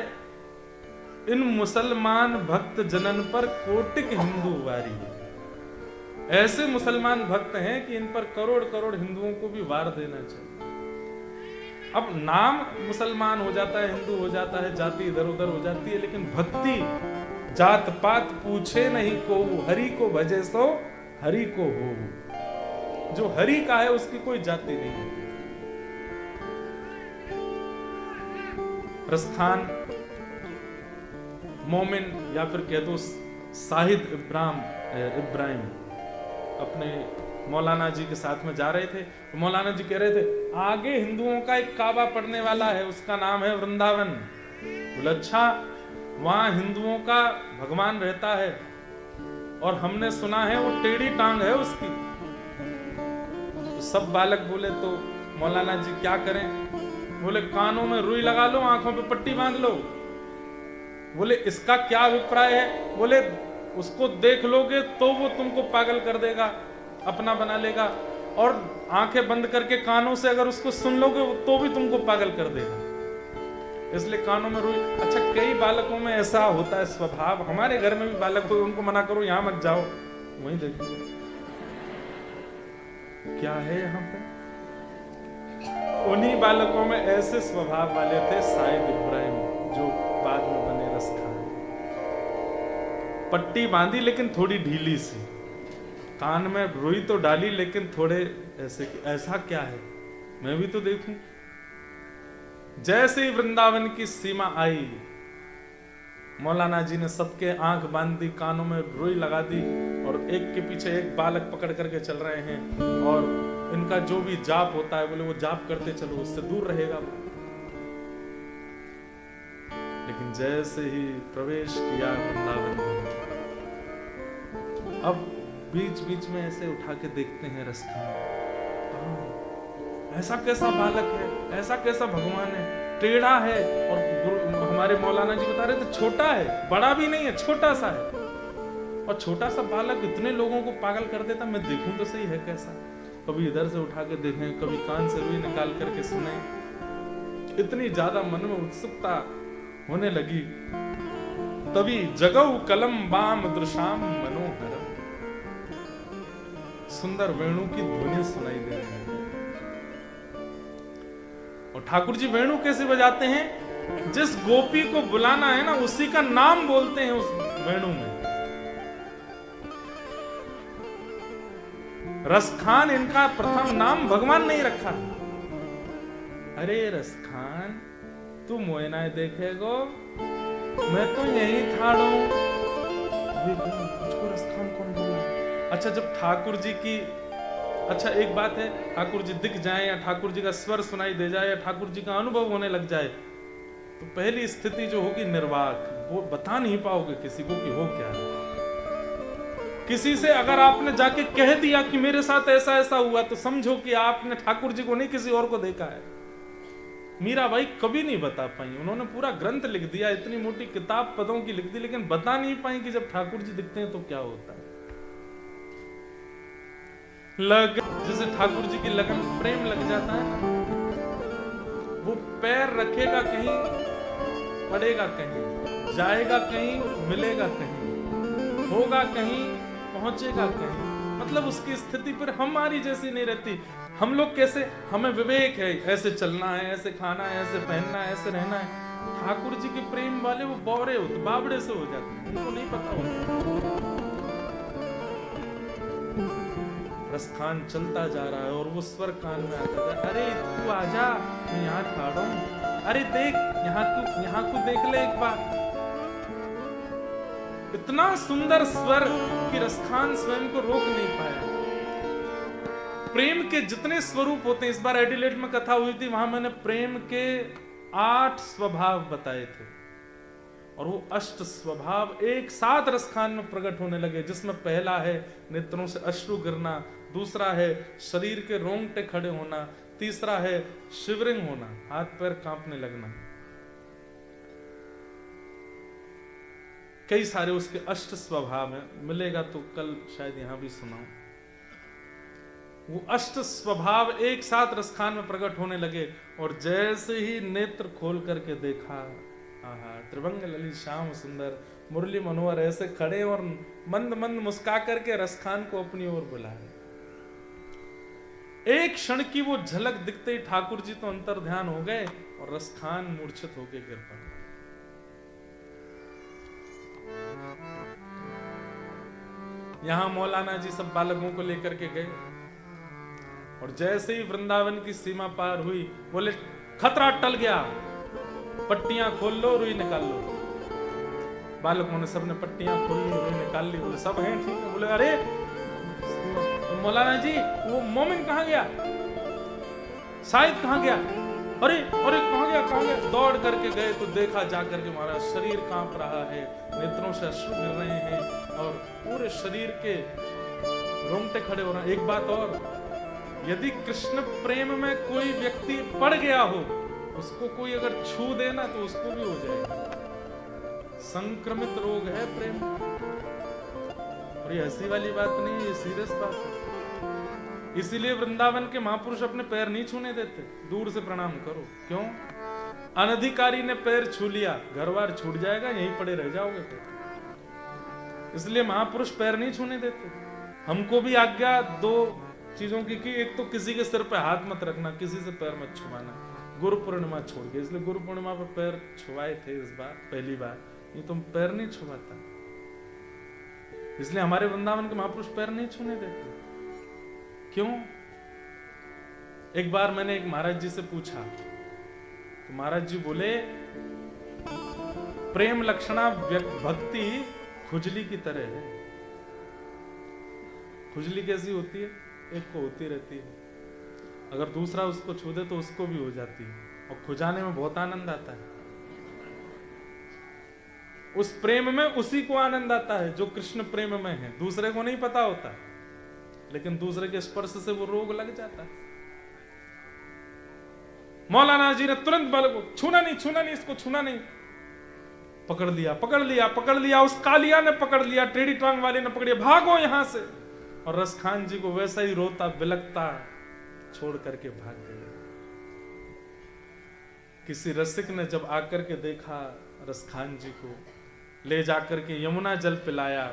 इन मुसलमान भक्त जनन पर कोटिक हिंदू वारी है। ऐसे मुसलमान भक्त हैं कि इन पर करोड़ करोड़ हिंदुओं को भी वार देना चाहिए। अब नाम मुसलमान हो जाता है, हिंदू हो जाता है, जाति इधर उधर हो जाती है, लेकिन भक्ति जात पात पूछे नहीं को, हरि को भजे सो हरि को हो। जो हरि का है उसकी कोई जाति नहीं है। रसखान मोमिन या फिर कह दो साहिद इब्राहिम अपने मौलाना जी के साथ में जा रहे थे। तो मौलाना जी कह रहे थे आगे हिंदुओं का एक काबा पड़ने वाला है, उसका नाम है वृंदावन। बोले अच्छा, वहां हिंदुओं का भगवान रहता है और हमने सुना है वो टेढ़ी टांग है उसकी। तो सब बालक बोले तो मौलाना जी क्या करें? बोले कानों में रुई लगा लो, आंखों पे पट्टी बांध लो। बोले इसका क्या अभिप्राय है? बोले उसको देख लोगे तो वो तुमको पागल कर देगा, अपना बना लेगा, और आंखें बंद करके कानों से अगर उसको सुन लोगे तो भी तुमको पागल कर देगा, इसलिए कानों में रुई। अच्छा, कई बालकों में ऐसा होता है स्वभाव, हमारे घर में भी बालक हो, उनको मना करो यहां मत जाओ, वहीं देखो क्या है यहाँ पे। उन्हीं बालकों में ऐसे स्वभाव वाले थे साहिद इब्राहिम, जो बाद में बने रसखान। पट्टी बांधी लेकिन थोड़ी ढीली सी, कान में रुई तो डाली लेकिन थोड़े ऐसे कि ऐसा क्या है, मैं भी तो देखूं। जैसे ही वृंदावन की सीमा आई, मौलाना जी ने सबके आंख बांध दी, कानों में रुई लगा दी, और एक के पीछे एक बालक पकड़ करके चल रहे हैं, और इनका जो भी जाप होता है बोले वो जाप करते चलो, उससे दूर रहेगा वो। लेकिन जैसे ही प्रवेश किया वृंदावन में, अब बीच बीच में ऐसे उठा के देखते हैं रसखान, ऐसा कैसा बालक है, ऐसा कैसा भगवान है, टेढ़ा है। और हमारे मौलाना जी बता रहे थे छोटा है, बड़ा भी नहीं है, छोटा सा है। और छोटा सा बालक इतने लोगों को पागल कर देता, मैं देखूं तो सही है कैसा। कभी इधर से उठा के देखें, कभी कान से रुई निकाल करके सुने। इतनी ज्यादा मन में उत्सुकता होने लगी, तभी जगऊ कलम बाम दृशाम मनोहरम, सुंदर वेणु की ध्वनि सुनाई दे रही है। और ठाकुर जी वेणु कैसे बजाते हैं? जिस गोपी को बुलाना है ना, उसी का नाम बोलते हैं उस वेणु में। रसखान इनका प्रथम नाम भगवान नहीं रखा। अरे रसखान तू मोयना देखेगो, मैं तो यही ठाड़ो। मुझको रसखान कौन बोला? अच्छा, जब ठाकुर जी की, अच्छा एक बात है, ठाकुर जी दिख जाए या ठाकुर जी का स्वर सुनाई दे जाए या ठाकुर जी का अनुभव होने लग जाए, तो पहली स्थिति जो होगी निर्वाक, वो बता नहीं पाओगे किसी को कि हो क्या है। किसी से अगर आपने जाके कह दिया कि मेरे साथ ऐसा ऐसा हुआ, तो समझो कि आपने ठाकुर जी को नहीं किसी और को देखा है। मीराबाई कभी नहीं बता पाई, उन्होंने पूरा ग्रंथ लिख दिया, इतनी मोटी किताब पदों की लिख दी, लेकिन बता नहीं पाई कि जब ठाकुर जी दिखते हैं तो क्या होता है। जैसे ठाकुर जी की लगन, प्रेम लग जाता है ना, वो पैर रखेगा कहीं, पड़ेगा कहीं, जाएगा कहीं, मिलेगा कहीं, होगा कहीं, पहुंचेगा कहीं। मतलब उसकी स्थिति पर हमारी जैसी नहीं रहती। हम लोग कैसे, हमें विवेक है, ऐसे चलना है, ऐसे खाना है, ऐसे पहनना है, ऐसे रहना है। ठाकुर जी के प्रेम वाले वो बौरे होते, बावड़े से हो जाते हैं, उनको नहीं पता होता। रसखान चलता जा रहा है और वो स्वर कान में आता है, अरे तू आजा, मैं यहाँ खड़ा हूं, अरे देख यहाँ को देख ले एक बार। इतना सुंदर स्वर कि रसखान स्वयं को रोक नहीं पाया। प्रेम के जितने स्वरूप होते हैं, इस बार एडिलेड में कथा हुई थी, वहां मैंने प्रेम के 8 स्वभाव बताए थे, और वो 8 स्वभाव एक साथ रसखान में प्रकट होने लगे, जिसमें पहला है नेत्रों से अश्रु गिरना, दूसरा है शरीर के रोंगटे खड़े होना, तीसरा है शिवरिंग होना, हाथ पैर कांपने लगना। कई सारे उसके 8 स्वभाव हैं, मिलेगा तो कल शायद यहां भी सुनाऊं। वो 8 स्वभाव एक साथ रसखान में प्रकट होने लगे, और जैसे ही नेत्र खोल करके देखा, आहा, त्रिभंग ललित श्याम सुंदर मुरली मनोहर ऐसे खड़े और मंद मंद मुस्का करके रसखान को अपनी ओर बुलाए। एक क्षण की वो झलक दिखते ही ठाकुर जी तो अंतर ध्यान हो गए और रसखान मूर्छित होकर गिर पड़ा। यहां मौलाना जी सब बालकों को लेकर के गए, और जैसे ही वृंदावन की सीमा पार हुई, बोले खतरा टल गया, पट्टियां खोल लो, रुई निकाल लो। बालकों ने सबने पट्टियां खोल ली, रुई निकाल ली, बोले सब हैं ठीक है। बोले अरे मौलाना जी वो मोमिन कहाँ गया, शायद कहाँ गया, अरे अरे कहाँ गया। दौड़ करके गए तो देखा जाकर के महाराज शरीर कांप रहा है, नेत्रों से अश्रु गिर रहे हैं और पूरे शरीर के रोंगटे खड़े हो रहे हैं। एक बात और, यदि कृष्ण प्रेम में कोई व्यक्ति पड़ गया हो, उसको कोई अगर छू देना तो उसको भी हो जाएगा। संक्रमित रोग है प्रेम, और ये हंसी वाली बात नहीं, ये सीरियस बात है। इसीलिए वृंदावन के महापुरुष अपने पैर नहीं छूने देते, दूर से प्रणाम करो। क्यों? अनधिकारी ने पैर छू लिया, घर बार छूट जाएगा, यहीं पड़े रह जाओगे फिर। इसलिए महापुरुष पैर नहीं छूने देते। हमको भी आज्ञा 2 चीजों की, एक तो किसी के सिर पे हाथ मत रखना, किसी से पैर मत छुआना, गुरु पूर्णिमा छोड़ के। इसलिए गुरु पूर्णिमा पर पैर छुआए थे इस बार, पहली बार, ये तुम पैर नहीं छुआता। इसलिए हमारे वृंदावन के महापुरुष पैर नहीं छूने देते। क्यों? एक बार मैंने एक महाराज जी से पूछा, तो महाराज जी बोले प्रेम लक्षणा भक्ति खुजली की तरह है। खुजली कैसी होती है? एक को होती रहती है, अगर दूसरा उसको छू दे तो उसको भी हो जाती है, और खुजाने में बहुत आनंद आता है। उस प्रेम में उसी को आनंद आता है जो कृष्ण प्रेम में है, दूसरे को नहीं पता होता, लेकिन दूसरे के स्पर्श से वो रोग लग जाता है। मौलाना जी ने तुरंत बोला छूना नहीं, इसको छूना नहीं। पकड़ लिया, उस कालिया ने पकड़ लिया, टेढ़ी टांग वाले ने पकड़ लिया, भागो यहां से। और रसखान जी को वैसा ही रोता बिलकता छोड़ करके भाग गए। किसी रसिक ने जब आकर के देखा रसखान जी को, ले जाकर के यमुना जल पिलाया,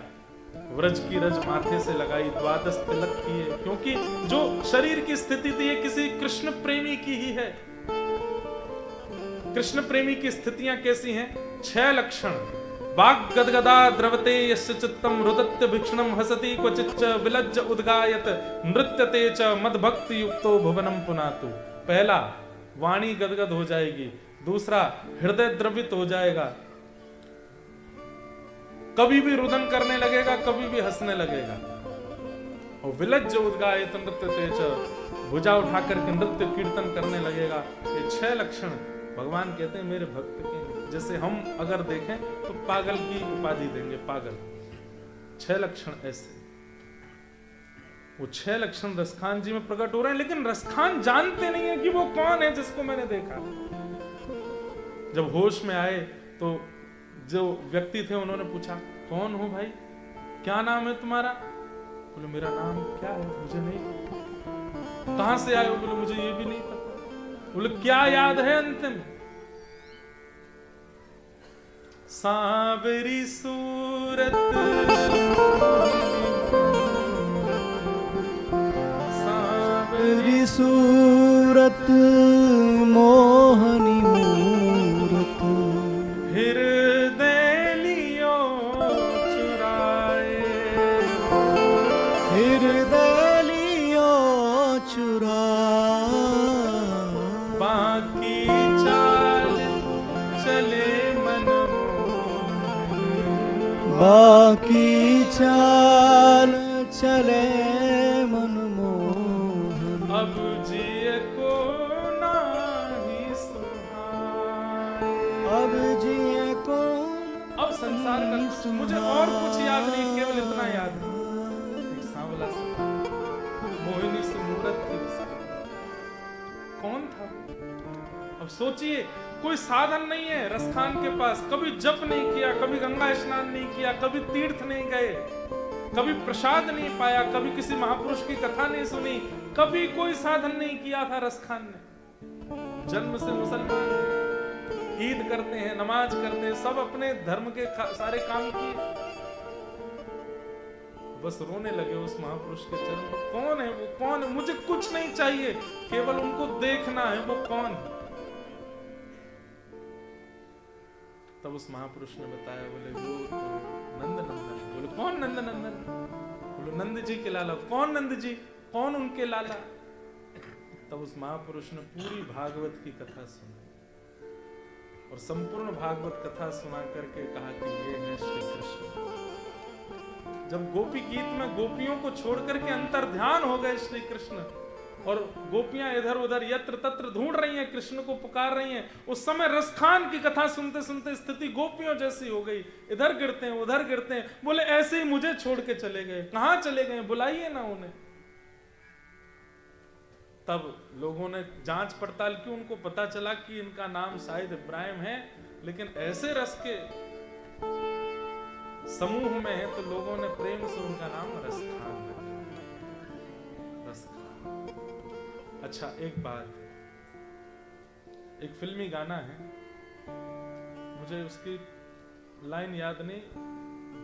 व्रज की रज माथे से लगाई, द्वादश तिलक किए, क्योंकि जो शरीर की स्थिति थी ये किसी कृष्ण प्रेमी की ही है। कृष्ण प्रेमी की स्थितियां कैसी हैं? 6 लक्षण। वाक् गदगदा द्रवते यस्य चित्तम रुदत्य भिक्षणम हसति क्वचिच्च विलज्ज उद्गायत नृत्यते च मदभक्ति युक्तो भुवनम पुनातु। पहला, वाणी गदगद हो जाएगी। दूसरा, हृदय द्रवित हो जाएगा, कभी भी रुदन करने लगेगा, कभी भी हंसने लगेगा। और विलज्ज उद्गायत नृत्यते च, भुजा उठाकर के नृत्य कीर्तन करने लगेगा। ये 6 लक्षण भगवान कहते हैं मेरे भक्त के हैं। जैसे हम अगर देखें तो पागल की उपाधि देंगे, पागल। 6 लक्षण ऐसे, वो 6 लक्षण रसखान जी में प्रकट हो रहे हैं, लेकिन रसखान जानते नहीं है कि वो कौन है जिसको मैंने देखा। जब होश में आए तो जो व्यक्ति थे उन्होंने पूछा, कौन हो भाई, क्या नाम है तुम्हारा? बोले मेरा नाम क्या है, मुझे नहीं। कहां से आए हो? बोले मुझे ये भी नहीं पता। बोले क्या याद है अंतिम? सांवरी सूरत, सांवरी सूरत, मोहनी मूरत, हृदय लियो चुराए, हृदय लियो चुराए, बाकी चाल चले मन, बाकी चाल चले मनमोहन, अब जिए को नाही सुहाए, अब जिए को। अब संसार का मुझे और कुछ याद नहीं, केवल इतना याद है, एक सांवला सा मोहिनी से मूरत थी उसकी। कौन था? अब सोचिए, कोई साधन नहीं है रसखान के पास, कभी जप नहीं किया, कभी गंगा स्नान नहीं किया, कभी तीर्थ नहीं गए, कभी प्रसाद नहीं पाया, कभी किसी महापुरुष की कथा नहीं सुनी, कभी कोई साधन नहीं किया था रसखान ने। जन्म से मुसलमान, ईद करते हैं, नमाज करते हैं, सब अपने धर्म के सारे काम किए, बस रोने लगे उस महापुरुष के चरण पर। कौन है वो, कौन है? मुझे कुछ नहीं चाहिए, केवल उनको देखना है, वो कौन है? तब उस महापुरुष ने बताया, बोले वो तो नंद नंदन। बोले कौन नंद नंदन? बोले नंद जी के लाला। कौन नंद जी, कौन उनके लाला? तब उस महापुरुष ने पूरी भागवत की कथा सुनी और संपूर्ण भागवत कथा सुना करके कहा कि ये है श्री कृष्ण। जब गोपी गीत में गोपियों को छोड़ करके अंतर ध्यान हो गए श्री कृष्ण, और गोपियां इधर उधर यत्र तत्र ढूंढ रही हैं, कृष्ण को पुकार रही हैं, उस समय रसखान की कथा सुनते सुनते स्थिति गोपियों जैसी हो गई, इधर गिरते हैं उधर गिरते हैं। बोले ऐसे ही मुझे छोड़ के चले गए, कहां चले गए, बुलाइए ना उन्हें। तब लोगों ने जांच पड़ताल की, उनको पता चला कि इनका नाम शायद इब्राहिम है, लेकिन ऐसे रस के समूह में है तो लोगों ने प्रेम से उनका नाम रसखान रखा। रसखान। अच्छा, एक बात, एक फिल्मी गाना है, मुझे उसकी लाइन याद नहीं,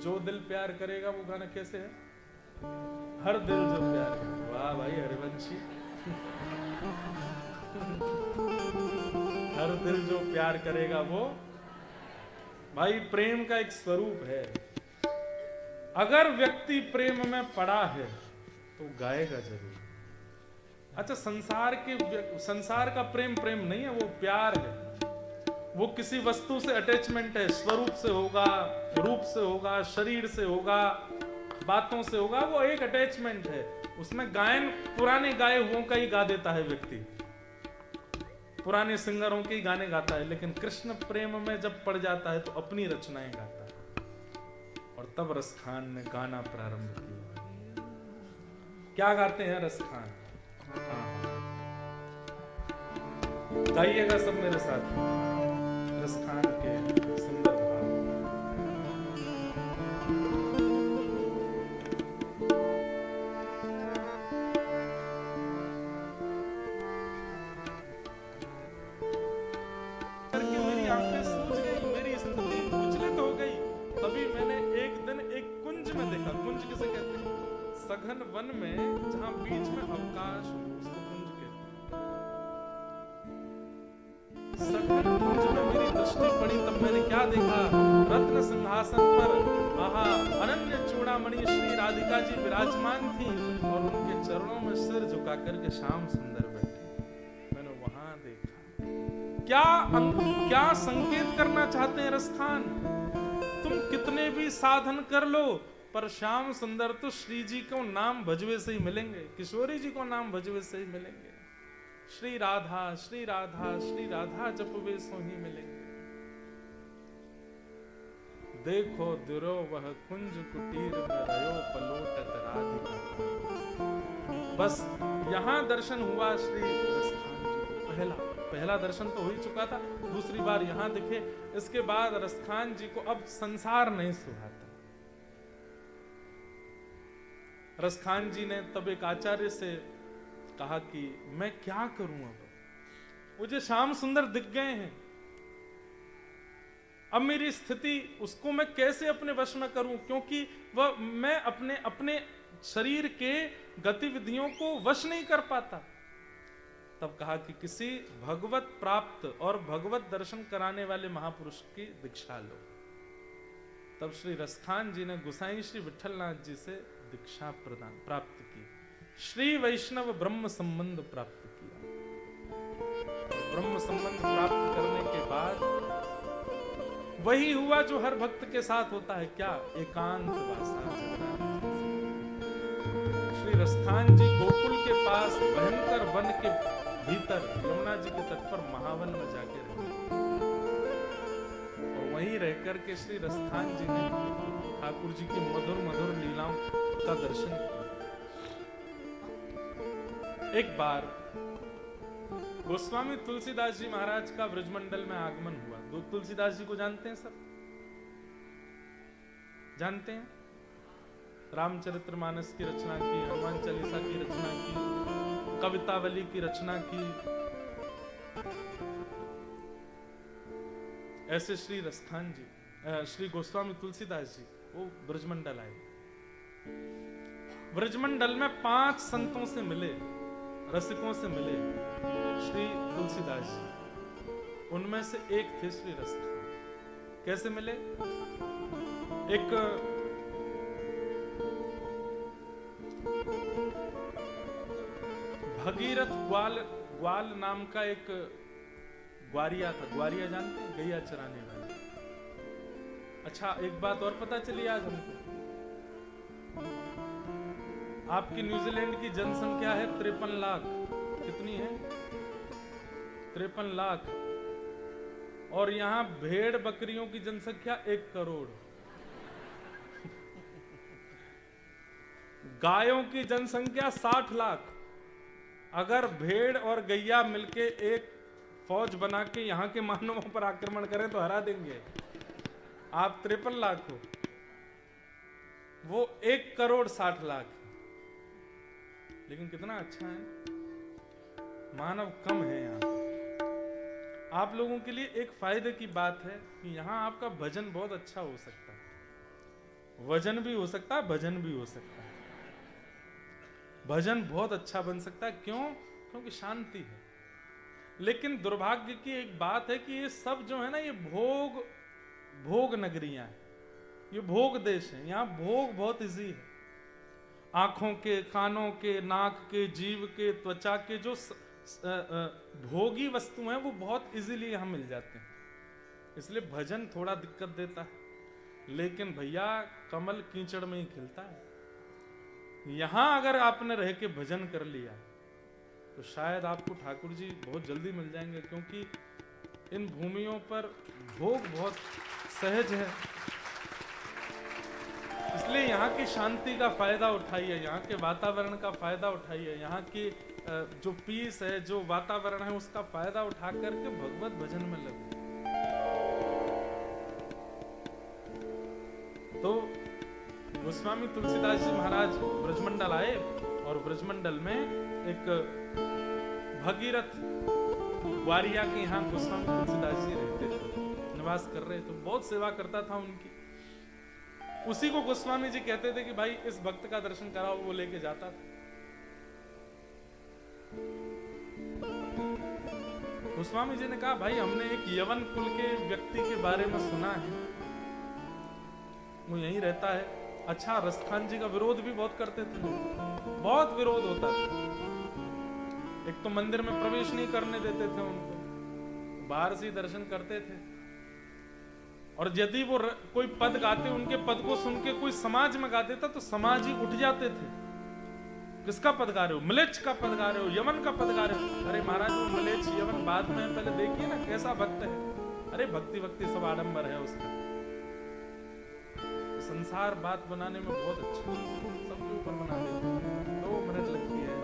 जो दिल प्यार करेगा, वो गाना कैसे है? हर दिल जो प्यार करेगा। वाह भाई हरिवंशी। हर दिल जो प्यार करेगा वो, भाई प्रेम का एक स्वरूप है। अगर व्यक्ति प्रेम में पड़ा है तो गाएगा जरूर। अच्छा, संसार का प्रेम प्रेम नहीं है, वो प्यार है। वो किसी वस्तु से अटैचमेंट है, स्वरूप से होगा, रूप से होगा, शरीर से होगा, बातों से होगा, वो एक अटैचमेंट है। उसमें गायन पुराने गाए हुओं का ही गा देता है व्यक्ति, पुराने सिंगरों के ही गाने गाता है, लेकिन कृष्ण प्रेम में जब पड़ जाता है तो अपनी रचनाएं गाता है। और तब रस खान ने गाना प्रारंभ किया। क्या गाते हैं रस खान? गाइएगा सब मेरे साथ रस खान के सुंदर भाव। करके मेरी आंखें सूज गई, मेरी स्थिति विचलित हो गई। तभी मैंने एक दिन एक कुंज में देखा। कुंज किसे कहते हैं? सघन वन में जहां बीच में अवकाश हो, उसको कुंज कहते हैं। सघन कुंज में मेरी दृष्टि पड़ी, तब मैंने क्या देखा? रत्न सिंहासन पर आहा अनन्य चूड़ामणि श्री राधिका जी विराजमान थी और उनके चरणों में सिर झुका करके श्याम सुंदर बैठे। मैंने वहां देखा। क्या संकेत करना चाहते हैं रसखान? तुम कितने भी साधन कर लो, पर श्याम सुंदर तो श्री जी को नाम भजवे से ही मिलेंगे, किशोरी जी को नाम भजवे से ही मिलेंगे। श्री राधा श्री राधा श्री राधा जपवे सो ही मिलेंगे। देखो दिरो वह कुंज कुटीर में रयो पलोटत राधिका। बस यहां दर्शन हुआ श्री रसखान जी को। पहला दर्शन तो हो ही चुका था, दूसरी बार यहां दिखे। इसके बाद रसखान जी को अब संसार नहीं सुहाता। रसखान जी ने तब एक आचार्य से कहा कि मैं क्या करूं, अब मुझे श्याम सुंदर दिख गए हैं, अब मेरी स्थिति उसको मैं कैसे अपने वश में करूं, क्योंकि वह मैं अपने शरीर के गतिविधियों को वश नहीं कर पाता। तब कहा कि किसी भगवत प्राप्त और भगवत दर्शन कराने वाले महापुरुष की दीक्षा लो। तब श्री रसखान जी ने गोसाई श्री विठलनाथ जी से दीक्षा प्राप्त की, श्री वैष्णव ब्रह्म संबंध प्राप्त किया। ब्रह्म संबंध प्राप्त करने के बाद वही हुआ जो हर भक्त के साथ होता है। क्या? एकांत वासा। श्री रसखान जी गोकुल के पास भयंकर वन के भीतर यमुना जी के तट पर महावन में जाके रहे और वहीं रहकर के श्री रसखान जी ने ठाकुर जी की मधुर मधुर लीलाओं का दर्शन किया। एक बार गोस्वामी तुलसीदास जी महाराज का ब्रजमंडल में आगमन हुआ। दो तुलसीदास जी को जानते हैं सब? जानते हैं? रामचरितमानस की रचना की, हनुमान चालीसा की रचना की, कवितावली की रचना की। ऐसे श्री रसखान जी, श्री गोस्वामी तुलसीदास जी वो ब्रजमंडल आए। ब्रजमंडल में 5 संतों से मिले, रसिकों से मिले श्री तुलसीदास जी। उनमें से एक थे श्री रसखान। कैसे मिले? एक भगीरथ ग्वाल नाम का एक ग्वारिया था। ग्वारिया जानते हैं? गैया चराने वाले। अच्छा, एक बात और पता चली आज हमको। आपकी न्यूजीलैंड की जनसंख्या है 53 लाख। कितनी है? 53 लाख। और यहां भेड़ बकरियों की जनसंख्या 1 करोड़। गायों की जनसंख्या 60 लाख। अगर भेड़ और गैया मिलके एक फौज बना के यहां के मानवों पर आक्रमण करें तो हरा देंगे। आप 53 लाख हो, वो 1 करोड़ 60 लाख। लेकिन कितना अच्छा है, मानव कम है यहाँ। आप लोगों के लिए एक फायदे की बात है कि यहाँ आपका भजन बहुत अच्छा हो सकता है, वजन भी हो सकता है, भजन भी हो सकता है। भजन बहुत अच्छा बन सकता है। क्यों? क्योंकि शांति है। लेकिन दुर्भाग्य की एक बात है कि ये सब जो है ना, ये भोग नगरियां हैं, ये भोग देश है। यहाँ भोग बहुत इजी है। आंखों के, कानों के, नाक के, जीव के, त्वचा के जो भोगी वस्तु हैं वो बहुत इजीली यहाँ मिल जाते हैं। इसलिए भजन थोड़ा दिक्कत देता है। लेकिन भैया कमल कीचड़ में ही खिलता है। यहां अगर आपने रह के भजन कर लिया तो शायद आपको ठाकुर जी बहुत जल्दी मिल जाएंगे, क्योंकि इन भूमियों पर भोग बहुत सहज है। इसलिए यहाँ की शांति का फायदा उठाइए, यहाँ के वातावरण का फायदा उठाइए, यहाँ की जो पीस है, जो वातावरण है, उसका फायदा उठा करके भगवत भजन में लगो। तो गोस्वामी तुलसीदास जी महाराज ब्रजमंडल आए और ब्रजमंडल में एक भगीरथ ग्वारिया के यहाँ गोस्वामी तुलसीदास जी रहते थे, निवास कर रहे थे, बहुत सेवा करता था उनकी। उसी को गोस्वामी जी कहते थे कि भाई इस भक्त का दर्शन कराओ, वो लेके जाता था। गोस्वामी जी ने कहा भाई हमने एक यवन कुल के व्यक्ति के बारे में सुना है, वो यहीं रहता है। अच्छा, रसखान जी का विरोध भी बहुत करते थे, बहुत विरोध होता था। एक तो मंदिर में प्रवेश नहीं करने देते थे उनको, बाहर से ही दर्शन करते थे। और यदि वो कोई पद गाते, उनके पद को सुन के कोई समाज में गा देता तो समाज ही उठ जाते थे। किसका पद गा रहे हो? म्लेच्छ का पद गा रहे हो, यवन का पद गा रहे हो। अरे महाराज वो म्लेच्छ यवन बाद में, पहले देखिए ना कैसा भक्त है। अरे भक्ति भक्ति सब आडंबर है उसका। संसार बात बनाने में बहुत अच्छा, सबके ऊपर बना देते हैं, 2 मिनट लगती है।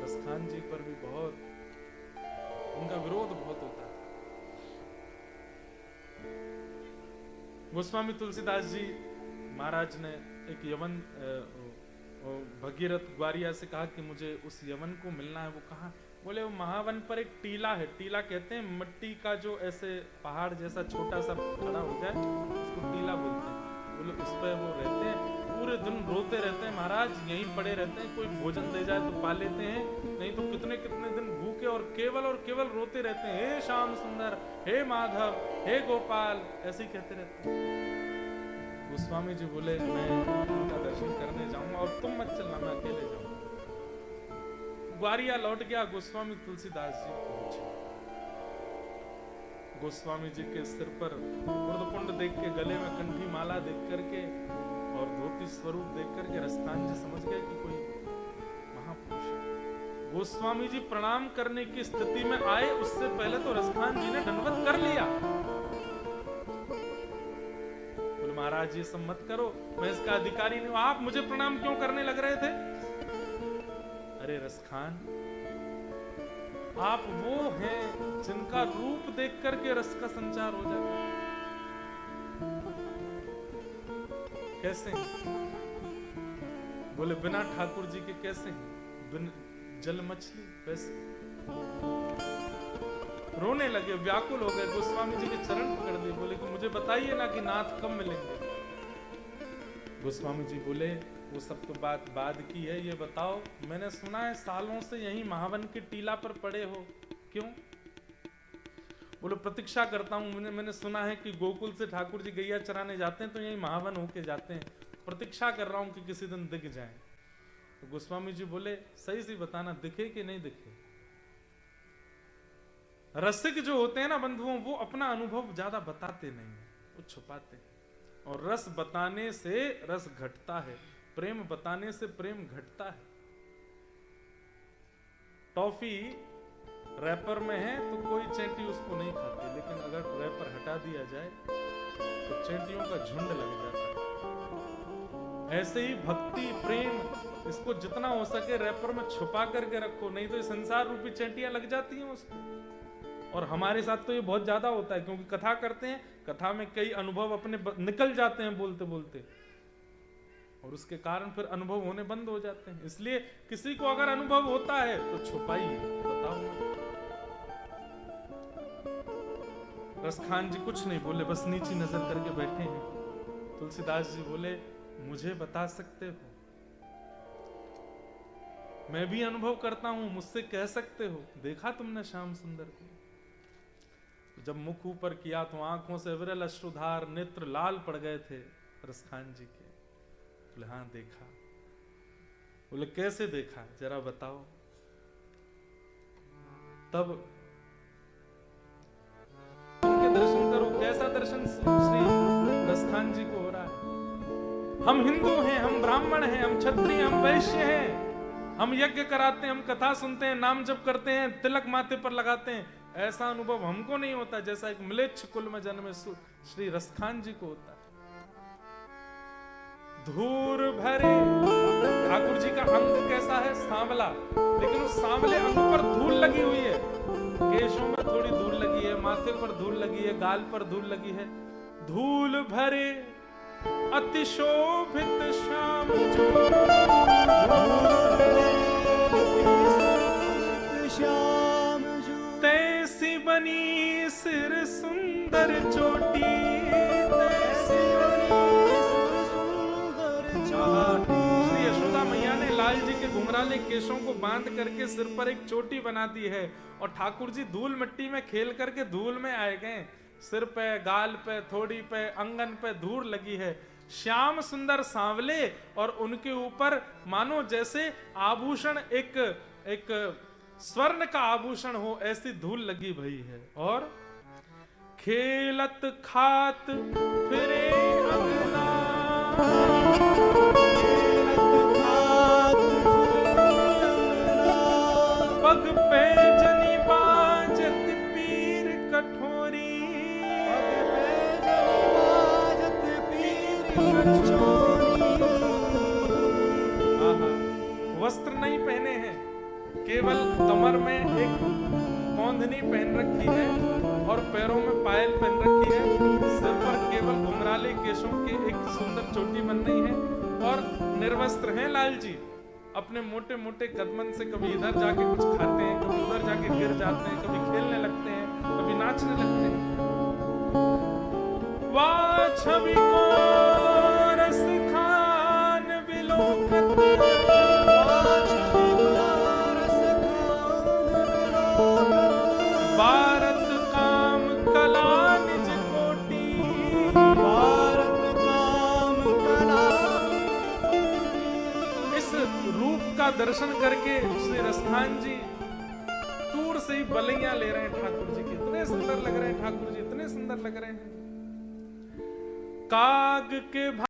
रसखान जी पर भी बहुत उनका विरोध बहुत होता है। गोस्वामी तुलसीदास जी महाराज ने एक यवन भगीरथ ग्वारिया से कहा कि मुझे उस यवन को मिलना है। वो कहाँ? बोले वो महावन पर एक टीला है। टीला कहते हैं मिट्टी का जो ऐसे पहाड़ जैसा छोटा सा खड़ा हो जाए, उसको टीला बोलते हैं। बोले उस पर वो रहते हैं, पूरे दिन रोते रहते हैं महाराज, यहीं पड़े रहते हैं। कोई भोजन दे जाए तो पा लेते हैं, नहीं तो कितने कितने दिन भूखे और केवल रोते रहते हैं। हे श्याम सुंदर, हे माधव, हे गोपाल, ऐसे ही कहते रहते हैं। गोस्वामी जी बोले मैं उनका दर्शन करने जाऊंगा और तुम मत चलना, मैं अकेले जाऊंगा। ग्वारिया लौट गया, गोस्वामी तुलसीदास जी पहुंचे। गोस्वामी जी के सिर पर उर्दपुंड देख के, गले में कंठी माला देख करके और धोती स्वरूप देख करके रसखान जी समझ गए कि कोई महापुरुष है। गोस्वामी जी प्रणाम करने की स्थिति में आए, उससे पहले तो रसखान जी ने दंडवत कर लिया। बोले महाराज ये सब मत करो, मैं इसका अधिकारी नहीं हूं, आप मुझे प्रणाम क्यों करने लग रहे थे? अरे रसखान, आप वो हैं जिनका रूप देख करके रस का संचार हो जाता है। कैसे हैं? बोले बिना ठाकुर जी के कैसे हैं? बिन जल मछली वैसे। रोने लगे, व्याकुल हो गए, गोस्वामी जी के चरण पकड़ दिए। बोले कि मुझे बताइए ना कि नाथ कब मिलेंगे। गोस्वामी जी बोले वो सब तो बात बाद की है, ये बताओ मैंने सुना है सालों से यहीं महावन के टीला पर पड़े हो, क्यों? बोले प्रतीक्षा करता हूं, मैंने सुना है कि गोकुल से ठाकुर जी गैया चराने जाते हैं तो यहीं महावन होके जाते हैं, प्रतीक्षा कर रहा हूं कि किसी दिन दिख जाए। तो गोस्वामी जी बोले सही से बताना, दिखे कि नहीं दिखे? रसिक जो होते हैं ना बंधुओं, वो अपना अनुभव ज्यादा बताते नहीं, वो छुपाते हैं। और रस बताने से रस घटता है, प्रेम बताने से प्रेम घटता है। टॉफी रैपर में है तो कोई चेंटी उसको नहीं खाती, लेकिन अगर रैपर हटा दिया जाए तो चेंटियों का झुंड लग जाता है। ऐसे ही भक्ति प्रेम, इसको जितना हो सके रैपर में छुपा करके रखो, नहीं तो ये संसार रूपी चेंटियां लग जाती हैं उसको। और हमारे साथ तो ये बहुत ज्यादा होता है, क्योंकि कथा करते हैं, कथा में कई अनुभव अपने निकल जाते हैं बोलते बोलते, और उसके कारण फिर अनुभव होने बंद हो जाते हैं। इसलिए किसी को अगर अनुभव होता है तो छुपाइए, बताओ। रसखान जी कुछ नहीं बोले, बस नीची नजर करके बैठे हैं। तुलसीदास जी बोले मुझे बता सकते हो? मैं भी अनुभव करता हूं, मुझसे कह सकते हो? देखा तुमने श्याम सुंदर को? जब मुख ऊपर किया तो आंखों से विरल अश्रुधार, नेत्र लाल पड़ गए थे रसखान जी के। बोले हाँ देखा। बोले कैसे देखा, जरा बताओ। तब उनके दर्शन करो, कैसा दर्शन श्री रसखान जी को हो रहा है। हम हिंदू हैं, हम ब्राह्मण हैं, हम क्षत्रिय, हम वैश्य हैं, हम यज्ञ कराते हैं, हम कथा सुनते हैं, नाम जप करते हैं, तिलक माथे पर लगाते हैं। ऐसा अनुभव हमको नहीं होता जैसा एक म्लेच्छ कुल में जन्मे श्री रसखान जी को होता है। धूर भरे। ठाकुर जी का अंग कैसा है? सांवला, लेकिन उस सांवले अंग पर धूल लगी हुई है। केशों में थोड़ी धूल लगी है, माथे पर धूल लगी है, गाल पर धूल लगी है। धूल भरे अति शोभित श्याम जो, श्याम जो, तैसी बनी सिर सुंदर चोटी, तैसी बनी सुंदर चोटी। श्री यशोदा मैया ने लाल जी के घुंघराले केशों को बांध करके सिर पर एक चोटी बना दी है, और ठाकुर जी धूल मिट्टी में खेल करके धूल में आए गए। सिर पे, गाल पे, थोड़ी पे, अंगन पे धूल लगी है। श्याम सुंदर सांवले, और उनके ऊपर मानो जैसे आभूषण एक स्वर्ण का आभूषण हो, ऐसी धूल लगी भई है। और खेलत खात फिरे अंगना, पग पे जनी बाजत पीर कठोरी, वस्त्र नहीं पहने हैं, केवल कमर में एक कौंधनी पहन रखी है और पैरों में पायल पहन रखी है। सिर पर केवल घुंघराले केशों के एक सुंदर चोटी बन रही है, और निर्वस्त्र हैं लाल जी। अपने मोटे मोटे कदमन से कभी इधर जाके कुछ खाते हैं, कभी उधर जाके गिर जाते हैं, कभी खेलने लगते हैं, कभी नाचने लगते हैं। वाह छवि को रस खान विलोकत, भारत काम कला निज कोटि, भारत काम कला। इस रूप का दर्शन करके श्री रसखान जी दूर से ही बलैया ले रहे हैं ठाकुर जी की। इतने सुंदर लग रहे हैं ठाकुर जी, इतने सुंदर लग रहे हैं। काग के